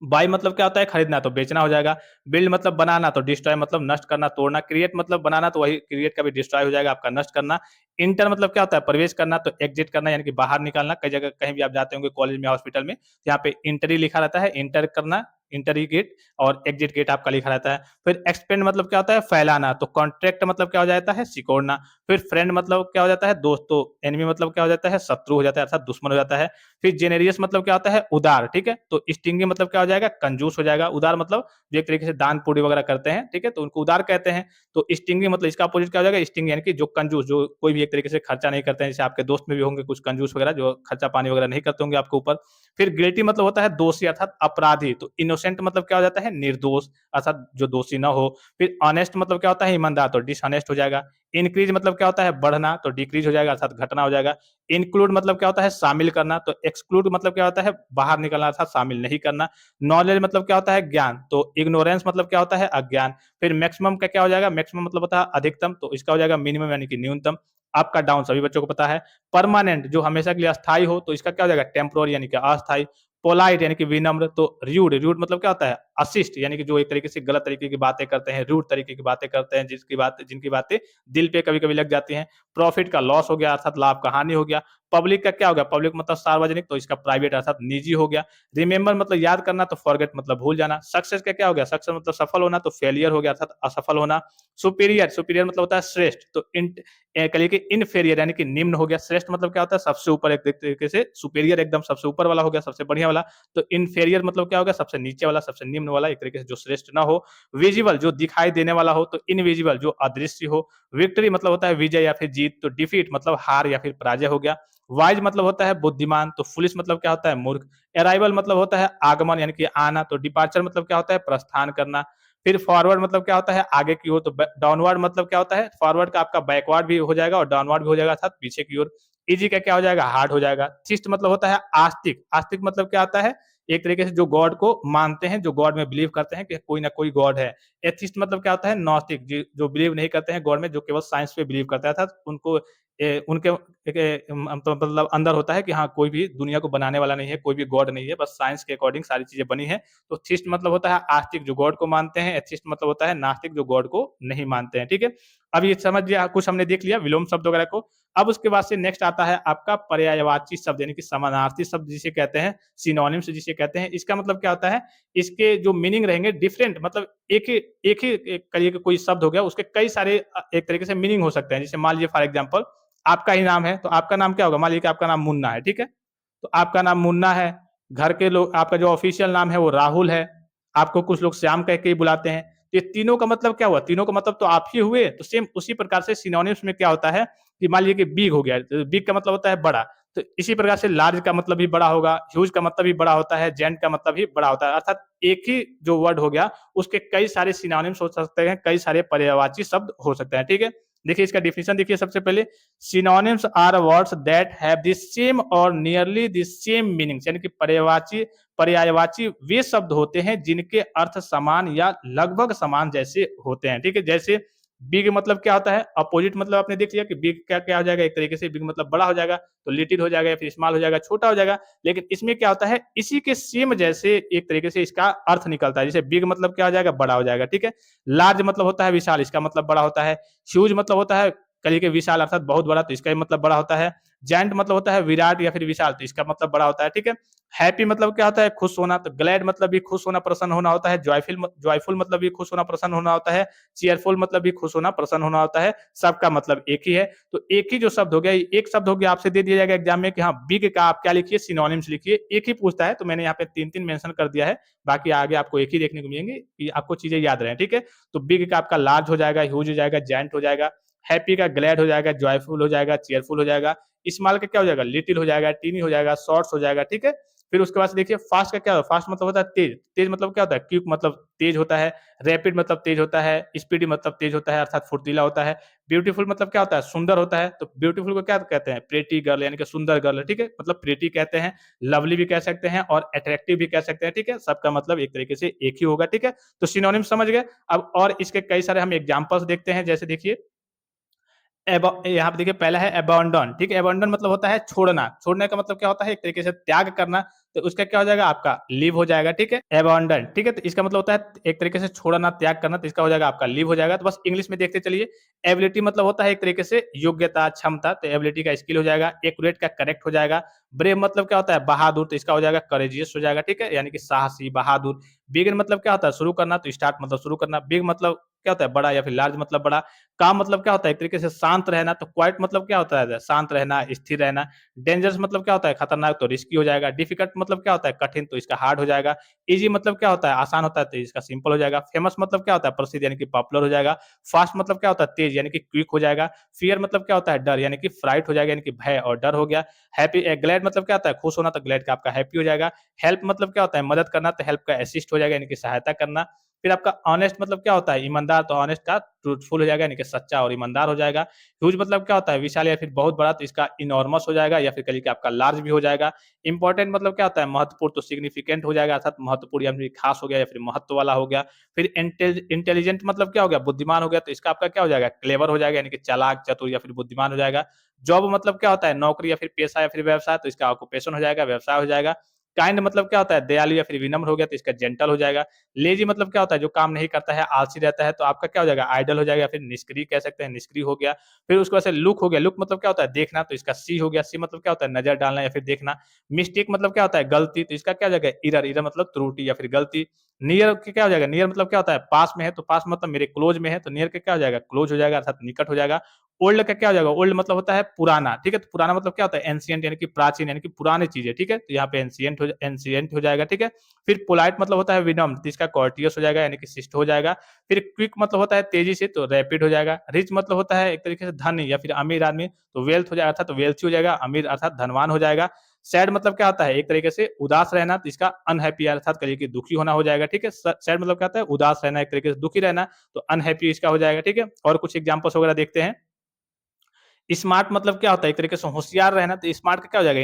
बाय मतलब क्या होता है खरीदना, तो बेचना हो जाएगा। बिल्ड मतलब बनाना, तो डिस्ट्रॉय मतलब नष्ट करना, तोड़ना। क्रिएट मतलब बनाना, तो वही क्रिएट का भी डिस्ट्रॉय हो जाएगा, आपका नष्ट करना। इंटर मतलब क्या होता है प्रवेश करना, तो एग्जिट करना यानी कि बाहर निकालना। कई जगह कहीं भी आप जाते होंगे कॉलेज में, हॉस्पिटल में, यहाँ पे इंटरी लिखा रहता है, इंटर करना, इंटरी गेट और एग्जिट गेट आपका लिखा रहता है। फिर एक्सपेंड मतलब क्या होता है, फैलाना, तो कॉन्ट्रैक्ट मतलब क्या हो जाता है, सिकोड़ना। फिर फ्रेंड मतलब क्या हो जाता है, दोस्त, तो एनिमी मतलब क्या हो जाता है, शत्रु हो जाता है अर्थात दुश्मन हो जाता है। फिर जेनेरियस मतलब क्या होता है, उदार, ठीक है। तो स्टिंगी मतलब क्या हो जाएगा, कंजूस हो जाएगा। उदार मतलब जो एक तरीके से दान पुण्य वगैरह करते हैं, ठीक है, तो उनको उदार कहते हैं। तो स्टिंगी मतलब इसका अपोजिट क्या हो जाएगा, स्टिंग, यानी कि जो कंजूस, जो कोई भी एक तरीके से खर्चा नहीं करते हैं। जैसे आपके दोस्त में भी होंगे कुछ कंजूस वगैरह, जो खर्चा पानी वगैरह नहीं करते होंगे आपके ऊपर। फिर गिल्टी मतलब होता है दोषी अर्थात अपराधी, तो इनोसेंट मतलब क्या हो जाता है, निर्दोष अर्थात जो दोषी ना हो। फिर ऑनेस्ट मतलब क्या होता है, ईमानदार, तो डिसऑनेस्ट हो जाएगा। इंक्रीज मतलब क्या होता है, बढ़ना, तो डिक्रीज हो जाएगा अर्थात घटना हो जाएगा। इंक्लूड मतलब क्या होता है, शामिल करना, तो एक्सक्लूड मतलब क्या होता है, बाहर निकलना अर्थात शामिल नहीं करना। नॉलेज मतलब क्या होता है, ज्ञान, तो इग्नोरेंस मतलब क्या होता है, अज्ञान। फिर मैक्सिमम का क्या हो जाएगा, मैक्सिमम मतलब होता है अधिकतम, तो इसका हो जाएगा मिनिमम यानी कि न्यूनतम। अप का डाउन सभी बच्चों को पता है। परमानेंट जो हमेशा के लिए अस्थायी हो, तो इसका क्या हो जाएगा, टेम्पोररी यानी कि अस्थायी। पोलाइट यानी कि विनम्र, तो रूड, रूड मतलब क्या होता है, अशिष्ट, यानी कि जो एक तरीके से गलत तरीके की बातें करते हैं, रूड तरीके की बातें करते हैं, जिनकी बातें दिल पे कभी कभी लग जाती हैं। प्रॉफिट का लॉस हो गया अर्थात लाभ का हानि हो गया। पब्लिक का क्या हो गया, पब्लिक मतलब सार्वजनिक, तो इसका प्राइवेट अर्थात निजी हो गया। रिमेंबर मतलब याद करना, तो फॉरगेट मतलब भूल जाना। सक्सेस का क्या हो गया, सक्सेस मतलब सफल होना, तो फेलियर हो गया अर्थात असफल होना। सुपीरियर, सुपीरियर मतलब होता है श्रेष्ठ, तो कहिए कि इनफेरियर यानी कि निम्न हो गया। श्रेष्ठ मतलब क्या होता है, सबसे ऊपर, एक तरीके से सुपीरियर एकदम सबसे ऊपर वाला हो गया, सबसे बढ़िया वाला। तो इनफेरियर मतलब क्या हो गया, सबसे नीचे वाला, सबसे निम्न वाला, एक तरीके से जो श्रेष्ठ ना हो। विजिबल जो दिखाई देने वाला हो, तो इनविजिबल जो अदृश्य हो। विक्ट्री मतलब होता है विजय या फिर जीत, तो डिफीट मतलब हार या फिर पराजय हो गया। वाइज मतलब होता है बुद्धिमान, तो फुलिश मतलब क्या होता है, मूर्ख। अराइवल मतलब होता है आगमन यानी कि आना, तो डिपार्चर मतलब क्या होता है, प्रस्थान करना। फिर फॉरवर्ड मतलब क्या होता है, आगे की ओर, तो डाउनवर्ड मतलब क्या होता है, फॉरवर्ड का आपका बैकवर्ड भी हो जाएगा और डाउनवर्ड भी हो जाएगा अर्थात पीछे की ओर। इजी का क्या हो जाएगा, हार्ड हो जाएगा। थिस्ट मतलब होता है आस्तिक, आस्तिक मतलब क्या आता है, एक तरीके से जो गॉड को मानते हैं, जो गॉड में बिलीव करते हैं कि कोई ना कोई गॉड है। एथिस्ट मतलब क्या होता है, नॉस्टिक, जो बिलीव नहीं करते हैं गॉड में, जो केवल साइंस पे बिलीव करता है, अर्थात उनको उनके तो मतलब अंदर होता है कि हाँ कोई भी दुनिया को बनाने वाला नहीं है, कोई भी गॉड नहीं है, बस साइंस के अकॉर्डिंग सारी चीजें बनी है। तो थिस्ट मतलब होता है आस्तिक, जो गॉड को मानते हैं। एथिस्ट मतलब होता है नास्तिक, जो गॉड को नहीं मानते हैं, ठीक है। अब ये समझ लिया, कुछ हमने देख लिया विलोम शब्द वगैरह को। अब उसके बाद से नेक्स्ट आता है आपका पर्यायवाची शब्द, यानी कि समानार्थी शब्द जिसे कहते हैं, सिनोनिम्स जिसे कहते हैं। इसका मतलब क्या होता है, इसके जो मीनिंग रहेंगे डिफरेंट, मतलब एक ही करिए कि कोई शब्द हो गया, उसके कई सारे एक तरीके से मीनिंग हो सकते हैं। जैसे मान लीजिए फॉर एग्जाम्पल आपका ही नाम है, तो आपका नाम क्या होगा, मान लीजिए कि आपका नाम मुन्ना है, ठीक है। तो आपका नाम मुन्ना है, घर के लोग, आपका जो ऑफिशियल नाम है वो राहुल है, आपको कुछ लोग श्याम कह के ही बुलाते हैं। ये तीनों का मतलब क्या हुआ, तीनों का मतलब तो आप ही हुए। तो सेम उसी प्रकार से सिनोनिम्स में क्या होता है कि मान लीजिए कि बिग हो गया, तो बिग का मतलब होता है बड़ा। तो इसी प्रकार से लार्ज का मतलब भी बड़ा होगा, ह्यूज का मतलब भी बड़ा होता है, जेंट का मतलब भी बड़ा होता है। अर्थात एक ही जो वर्ड हो गया, उसके कई सारे सिनोनिम्स हो सकते हैं, कई सारे पर्यायवाची शब्द हो सकते हैं, ठीक है। देखिए इसका डिफिनेशन देखिए सबसे पहले, synonyms are words that have the same or nearly the same meanings, यानी कि पर्यायवाची वे शब्द होते हैं जिनके अर्थ समान या लगभग समान जैसे होते हैं, ठीक है। जैसे बिग मतलब क्या होता है, अपोजिट मतलब आपने देख लिया कि बिग क्या क्या हो जाएगा, एक तरीके से बिग मतलब बड़ा हो जाएगा, तो लिटिल हो जाएगा या फिर स्मॉल हो जाएगा, छोटा हो जाएगा। लेकिन इसमें क्या होता है, इसी के सेम जैसे एक तरीके से इसका अर्थ निकलता है। जैसे बिग मतलब क्या हो जाएगा, बड़ा हो जाएगा, ठीक है। लार्ज मतलब होता है विशाल, इसका मतलब बड़ा होता है। ह्यूज मतलब होता है कहिए कि विशाल अर्थात बहुत बड़ा, तो इसका मतलब बड़ा होता है। जायंट मतलब होता है विराट या फिर विशाल, तो इसका मतलब बड़ा होता है, ठीक है। हैप्पी मतलब क्या होता है, खुश होना, तो ग्लैड मतलब भी खुश होना, प्रसन्न होना होता है। जॉयफुल मतलब भी खुश होना, प्रसन्न होना होता है। चीयरफुल मतलब भी खुश होना, प्रसन्न होना होता है। सबका मतलब एक ही है। तो एक ही जो शब्द हो गया, एक शब्द हो गया, आपसे दे दिया जाएगा एग्जाम में कि हाँ बिग का आप क्या लिखिए, सिनोनिम्स लिखिए। एक ही पूछता है, तो मैंने यहाँ पे तीन तीन मेंशन कर दिया है, बाकी आगे आपको एक ही देखने को मिलेंगे कि आपको चीजें याद रहे, ठीक है। तो बिग का आपका लार्ज हो जाएगा, ह्यूज हो जाएगा, जायंट हो जाएगा। हैप्पी का ग्लैड हो जाएगा, जॉयफुल हो जाएगा, चीयरफुल हो जाएगा। स्मॉल का क्या हो जाएगा, लिटिल हो जाएगा, टीनी हो जाएगा, शॉर्ट्स हो जाएगा, ठीक है। फिर उसके बाद से देखिए फास्ट का क्या होता है, फास्ट मतलब होता है तेज, तेज मतलब क्या होता है, क्विक मतलब तेज होता है। रैपिड मतलब तेज होता है। स्पीडी मतलब तेज होता है अर्थात फुर्तीला होता है। ब्यूटीफुल मतलब क्या होता है, सुंदर होता है। तो ब्यूटीफुल को क्या कहते हैं, प्रेटी गर्ल, यानी कि सुंदर गर्ल, ठीक है, मतलब प्रेटी कहते हैं। लवली भी कह सकते हैं और अट्रैक्टिव भी कह सकते हैं, ठीक है। सबका मतलब एक तरीके से एक ही होगा, ठीक है। तो सिनोनिम समझ गए। अब और इसके कई सारे हम एग्जांपल्स देखते हैं, जैसे देखिए यहाँ पे देखिए पहला है अबंडन, ठीक है। अबंडन मतलब होता है छोड़ना, छोड़ने का मतलब क्या होता है, एक तरीके से त्याग करना। तो उसका क्या हो जाएगा आपका लीव हो जाएगा, ठीक है। अबंडन, ठीक है, तो इसका मतलब होता है एक तरीके से छोड़ना, त्याग करना, तो इसका हो जाएगा आपका लीव हो जाएगा। तो बस इंग्लिश में देखते चलिए। एबिलिटी मतलब होता है एक तरीके से योग्यता, क्षमता, तो एबिलिटी का स्किल हो जाएगा। एक्यूरेट का करेक्ट हो जाएगा। ब्रेव मतलब क्या होता है बहादुर, तो इसका हो जाएगा करेजियस हो जाएगा, ठीक है, यानी कि साहसी, बहादुर। बिगिन मतलब क्या होता है शुरू करना, तो स्टार्ट मतलब शुरू करना। बिग मतलब क्या होता है बड़ा, या फिर लार्ज मतलब बड़ा। काम मतलब क्या होता है एक तरीके से शांत रहना, तो क्वाइट मतलब क्या होता है शांत रहना, स्थिर रहना। डेंजरस मतलब क्या होता है खतरनाक, तो रिस्की हो जाएगा। डिफिकल्ट मतलब क्या होता है कठिन, तो इसका हार्ड हो जाएगा। इजी मतलब क्या होता है आसान होता है, तो इसका सिंपल हो जाएगा। फेमस मतलब क्या होता है प्रसिद्ध, यानी कि पॉपुलर हो जाएगा। फास्ट मतलब क्या होता है तेज, यानी कि क्विक हो जाएगा। फियर मतलब क्या होता है डर, यानी कि फ्राइट हो जाएगा, यानी कि भय और डर हो गया। हैप्पी ग्लैड मतलब क्या होता है खुश होना, तो ग्लैड का आपका हैप्पी हो जाएगा। हेल्प मतलब क्या होता है मदद करना, तो हेल्प का असिस्ट हो जाएगा, यानी कि सहायता करना। फिर आपका ऑनेस्ट मतलब क्या होता है ईमानदार, तो ऑनेस्ट का ट्रूथफुल हो जाएगा, यानी कि सच्चा और ईमानदार हो जाएगा। ह्यूज मतलब क्या होता है विशाल या फिर बहुत बड़ा, तो इसका इनॉर्मस हो जाएगा, या फिर कहिए कि आपका लार्ज भी हो जाएगा। इंपॉर्टेंट मतलब क्या होता है महत्वपूर्ण, तो सिग्निफिकेंट हो जाएगा, अर्थात महत्वपूर्ण या फिर खास हो गया, या फिर महत्व वाला हो गया। फिर इंटेलिजेंट मतलब क्या हो गया बुद्धिमान हो गया, तो इसका आपका क्या हो जाएगा क्लेवर हो जाएगा, यानी कि चालाक, चतुर या फिर बुद्धिमान हो जाएगा। जॉब मतलब क्या होता है नौकरी या फिर पेशा या फिर व्यवसाय, तो इसका ऑक्यूपेशन हो जाएगा, व्यवसाय हो जाएगा। काइंड मतलब क्या होता है दयालु या फिर विनम्र हो गया, तो इसका जेंटल हो जाएगा। लेजी मतलब क्या होता है जो काम नहीं करता है, आलसी रहता है, तो आपका क्या हो जाएगा आइडल हो जाएगा, या फिर निष्क्रिय कह सकते हैं, निष्क्रिय हो गया। फिर उसके बाद से लुक हो गया, लुक मतलब क्या होता है देखना, तो इसका सी हो गया। सी मतलब क्या होता है नजर डालना या फिर देखना। मिस्टेक मतलब क्या होता है गलती, तो इसका क्या हो जाएगा इरर, इरर मतलब त्रुटि या फिर गलती। नियर क्या हो जाएगा नियर मतलब क्या होता है पास में है, तो पास मतलब मेरे क्लोज में है, तो नियर का क्या हो जाएगा क्लोज हो जाएगा, अर्थात निकट हो जाएगा। ओल्ड का क्या हो जाएगा ओल्ड मतलब होता है पुराना, ठीक है, तो पुराना मतलब क्या होता है एंशिएंट, यानी कि प्राचीन, यानी कि पुरानी चीजें, ठीक है, तो यहाँ पे एंशिएंट हो जाएगा, ठीक है। फिर पोलाइट मतलब होता है विनम्र, तो इसका कॉर्टियस हो जाएगा, यानी कि शिष्ट हो जाएगा। फिर क्विक मतलब होता है तेजी से, तो रैपिड हो जाएगा। रिच मतलब होता है एक तरीके से धनी या फिर अमीर आदमी, तो वेल्थ हो जाएगा, अर्थात वेल्थी हो जाएगा, अमीर अर्थात धनवान हो जाएगा। सैड मतलब क्या होता है एक तरीके से उदास रहना, तो इसका अनहैप्पी अर्थात कहिए कि दुखी होना हो जाएगा, ठीक है। सैड मतलब क्या होता है उदास रहना, एक तरीके से दुखी रहना, तो अनहैप्पी इसका हो जाएगा, ठीक है। और कुछ एग्जांपल्स वगैरह देखते हैं। स्मार्ट मतलब क्या होता है एक तरीके से होशियार रहना, तो स्मार्ट का क्या हो जाएगा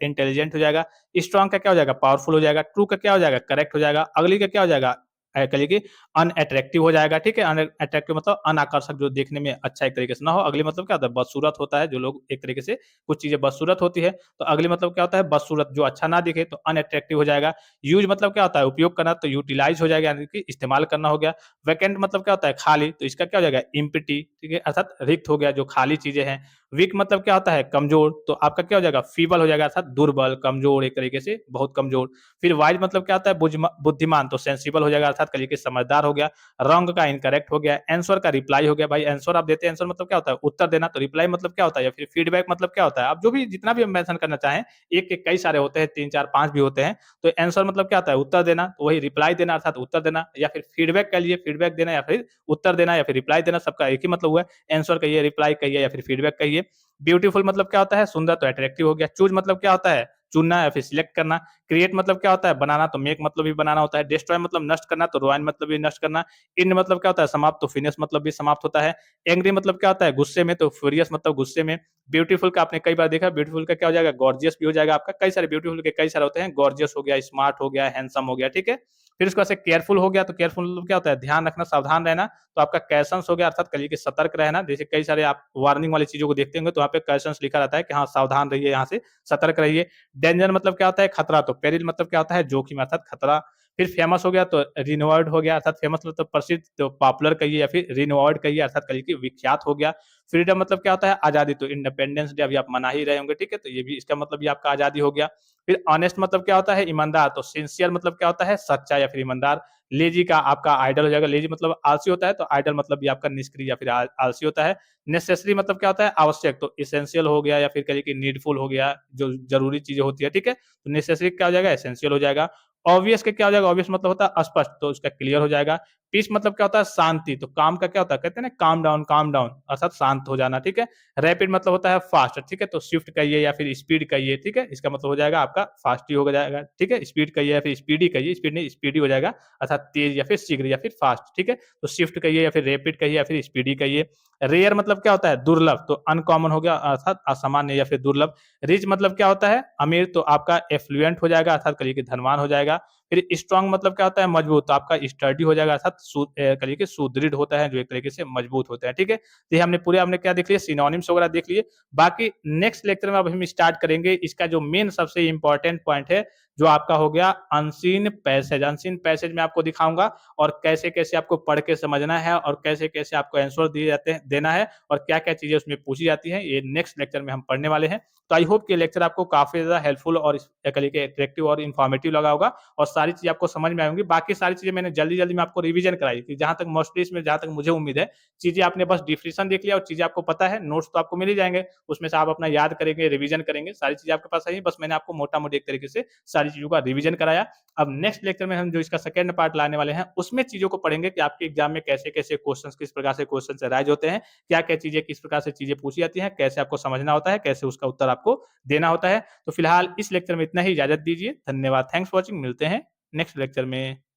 इंटेलिजेंट हो जाएगा। स्ट्रांग का क्या हो जाएगा पावरफुल हो जाएगा। ट्रू का क्या हो जाएगा करेक्ट हो जाएगा। अगली का क्या हो जाएगा कहिए कि अनअट्रैक्टिव हो जाएगा, ठीक है। अनअट्रैक्टिव मतलब अनाकर्षक, जो देखने में अच्छा एक तरीके से ना हो। अगली मतलब क्या होता है बदसूरत होता है, जो लोग एक तरीके से कुछ चीजें बदसूरत होती है, तो अगली मतलब क्या होता है बदसूरत जो अच्छा ना दिखे, तो अनअट्रैक्टिव हो जाएगा। यूज मतलब क्या होता है उपयोग करना, तो यूटिलाइज हो जाएगा, यानी कि इस्तेमाल करना हो गया। वैकेंट मतलब क्या होता है खाली, तो इसका क्या हो जाएगा इम्पिटी, ठीक है, अर्थात रिक्त हो गया, जो खाली चीजें हैं। वीक मतलब क्या होता है कमजोर, तो आपका क्या हो जाएगा फीबल हो जाएगा, अर्थात दुर्बल, कमजोर, एक तरीके से बहुत कमजोर। फिर वाइज मतलब क्या होता है बुद्धिमान, तो सेंसिबल हो जाएगा, अर्थात कहिए कि समझदार हो गया। रॉन्ग का इनकरेक्ट हो गया। आंसर का रिप्लाई हो गया, भाई आंसर आप देते हैं, आंसर मतलब क्या होता है उत्तर देना, तो रिप्लाई मतलब क्या होता है, या फिर फीडबैक मतलब क्या होता है आप जो भी जितना भी मेंशन करना चाहें, एक एक कई सारे होते हैं, तीन चार पांच भी होते हैं। तो आंसर मतलब क्या होता है उत्तर देना, तो वही रिप्लाई देना अर्थात उत्तर देना, या फिर फीडबैक कह लिए फीडबैक देना, या फिर उत्तर देना, या फिर रिप्लाई देना, सबका एक ही मतलब हुआ है। आंसर कहिए, रिप्लाई कहिए, या फिर फीडबैक कहिए। ब्यूटीफुल मतलब क्या होता है सुंदर, तो अट्रैक्टिव हो गया। चूज मतलब क्या होता है चुनना या फिर सिलेक्ट करना। क्रिएट मतलब क्या होता है बनाना, तो मेक मतलब भी बनाना होता है। डिस्ट्रॉय मतलब नष्ट करना, तो रुइन मतलब भी नष्ट करना। इन मतलब क्या होता है समाप्त, तो फिनिश मतलब भी समाप्त होता है। एंग्री मतलब क्या होता है गुस्से में, तो फ्यूरियस मतलब गुस्से में। ब्यूटीफुल का आपने कई बार देखा, ब्यूटीफुल का क्या हो जाएगा गॉर्जियस भी हो जाएगा आपका। कई सारे ब्यूटीफुल के कई सारे होते हैं, गॉर्जियस हो गया, स्मार्ट हो गया, हैंडसम हो गया, ठीक है। फिर उसके बाद से केयरफुल हो गया, तो केयरफुल मतलब क्या होता है ध्यान रखना, सावधान रहना, तो आपका कैशंस हो गया, अर्थात कहिए कि सतर्क रहना। जैसे कई सारे आप वार्निंग वाली चीजों को देखते होंगे, तो वहाँ पे कैशंस लिखा रहता है कि हाँ सावधान रहिए, यहाँ से सतर्क रहिए। डेंजर मतलब क्या होता है खतरा, तो पेरिल मतलब क्या होता है जोखिम अर्थात खतरा। फिर फेमस हो गया, तो रिनोवर्ड हो गया, अर्थात फेमस मतलब प्रसिद्ध, तो पॉपुलर कहिए, या फिर रिनोवर्ड कहिए, अर्थात कहिए कि विख्यात हो गया। फ्रीडम मतलब क्या होता है आजादी, तो इंडिपेंडेंस डे अभी आप मना ही रहे होंगे, ठीक है, तो ये भी इसका मतलब ये आपका आजादी हो गया। फिर ऑनेस्ट मतलब क्या होता है ईमानदार, तो सिंसियर मतलब क्या होता है सच्चा या फिर ईमानदार। लेजी का आपका आइडल हो जाएगा, लेजी मतलब आलसी होता है, तो आइडल मतलब ये आपका निष्क्रिय या फिर आलसी होता है। नेसेसरी मतलब क्या होता है आवश्यक, तो इसेंशियल हो गया, या फिर कहिए कि नीडफुल हो गया, जो जरूरी चीजें होती है, ठीक है, तो नेसेसरी क्या हो जाएगा एसेंशियल हो जाएगा। ऑब्वियस का क्या हो जाएगा ऑब्वियस मतलब होता है स्पष्ट, तो उसका क्लियर हो जाएगा। पीस मतलब क्या होता है शांति, तो काम का क्या होता है कहते हैं ना काम डाउन अर्थात शांत हो जाना, ठीक है। रैपिड मतलब होता है फास्ट, ठीक है, तो स्विफ्ट कहिए या फिर स्पीड कहिए, ठीक है, इसका मतलब हो जाएगा आपका फास्ट ही हो जाएगा, ठीक है। स्पीड कहिए या फिर स्पीडी कहिए, स्पीड नहीं स्पीडी हो जाएगा, अर्थात तेज या फिर शीघ्र या फिर फास्ट, ठीक है। तो शिफ्ट कहिए या फिर रैपिड कहिए या फिर स्पीडी कहिए। रेयर मतलब क्या होता है दुर्लभ, तो अनकॉमन हो गया, अर्थात असामान्य या फिर दुर्लभ। रिच मतलब क्या होता है अमीर, तो आपका एफ्लुएंट हो जाएगा, अर्थात कहिए कि धनवान हो जाएगा। फिर स्ट्रांग मतलब क्या होता है मजबूत, तो आपका स्टडी हो जाएगा, अर्थात कहिए कि सुदृढ़ होता है, जो एक तरीके से मजबूत होता है, ठीक है। तो ये हमने पूरे हमने क्या देख लिया सिनोनिम्स वगैरह देख लिए। बाकी नेक्स्ट लेक्चर में अब हम स्टार्ट करेंगे इसका जो मेन सबसे इंपॉर्टेंट पॉइंट है, जो आपका हो गया अनसीन पैसेज। अनसीन पैसेज में आपको दिखाऊंगा और कैसे कैसे आपको पढ़ के समझना है और कैसे कैसे आपको आंसर दिए जाते हैं देना है और क्या क्या चीजें उसमें पूछी जाती हैं, ये नेक्स्ट लेक्चर में हम पढ़ने वाले हैं। तो आई होप कि लेक्चर आपको काफी ज्यादा हेल्पफुल और अट्रैक्टिव और इन्फॉर्मेटिव लगा होगा और सारी चीजें आपको समझ में आएंगी। बाकी सारी चीजें मैंने जल्दी जल्दी में आपको रिवीजन कराई थी, जहां तक मोस्टली इसमें जहां तक मुझे उम्मीद है चीजें आपने बस डिफिनेशन देख लिया और चीजें आपको पता है, नोट्स तो आपको मिल ही जाएंगे, उसमें से आप अपना याद करेंगे, रिवीजन करेंगे, सारी चीजें आपके पास है। बस मैंने आपको मोटा मोटी एक तरीके से सारी चीजों का रिवीजन कराया। अब नेक्स्ट लेक्चर में हम जो इसका सेकंड पार्ट लाने वाले हैं उसमें चीजों को पढ़ेंगे कि आपके एग्जाम में कैसे कैसे क्वेश्चन, किस प्रकार से क्वेश्चन राइज होते हैं, क्या क्या चीजें किस प्रकार से चीजें पूछी जाती हैं, कैसे आपको समझना होता है, कैसे उसका उत्तर आपको देना होता है। तो फिलहाल इस लेक्चर में इतना ही, इजाजत दीजिए, धन्यवाद, थैंक्स फॉर वॉचिंग, मिलते हैं नेक्स्ट लेक्चर में।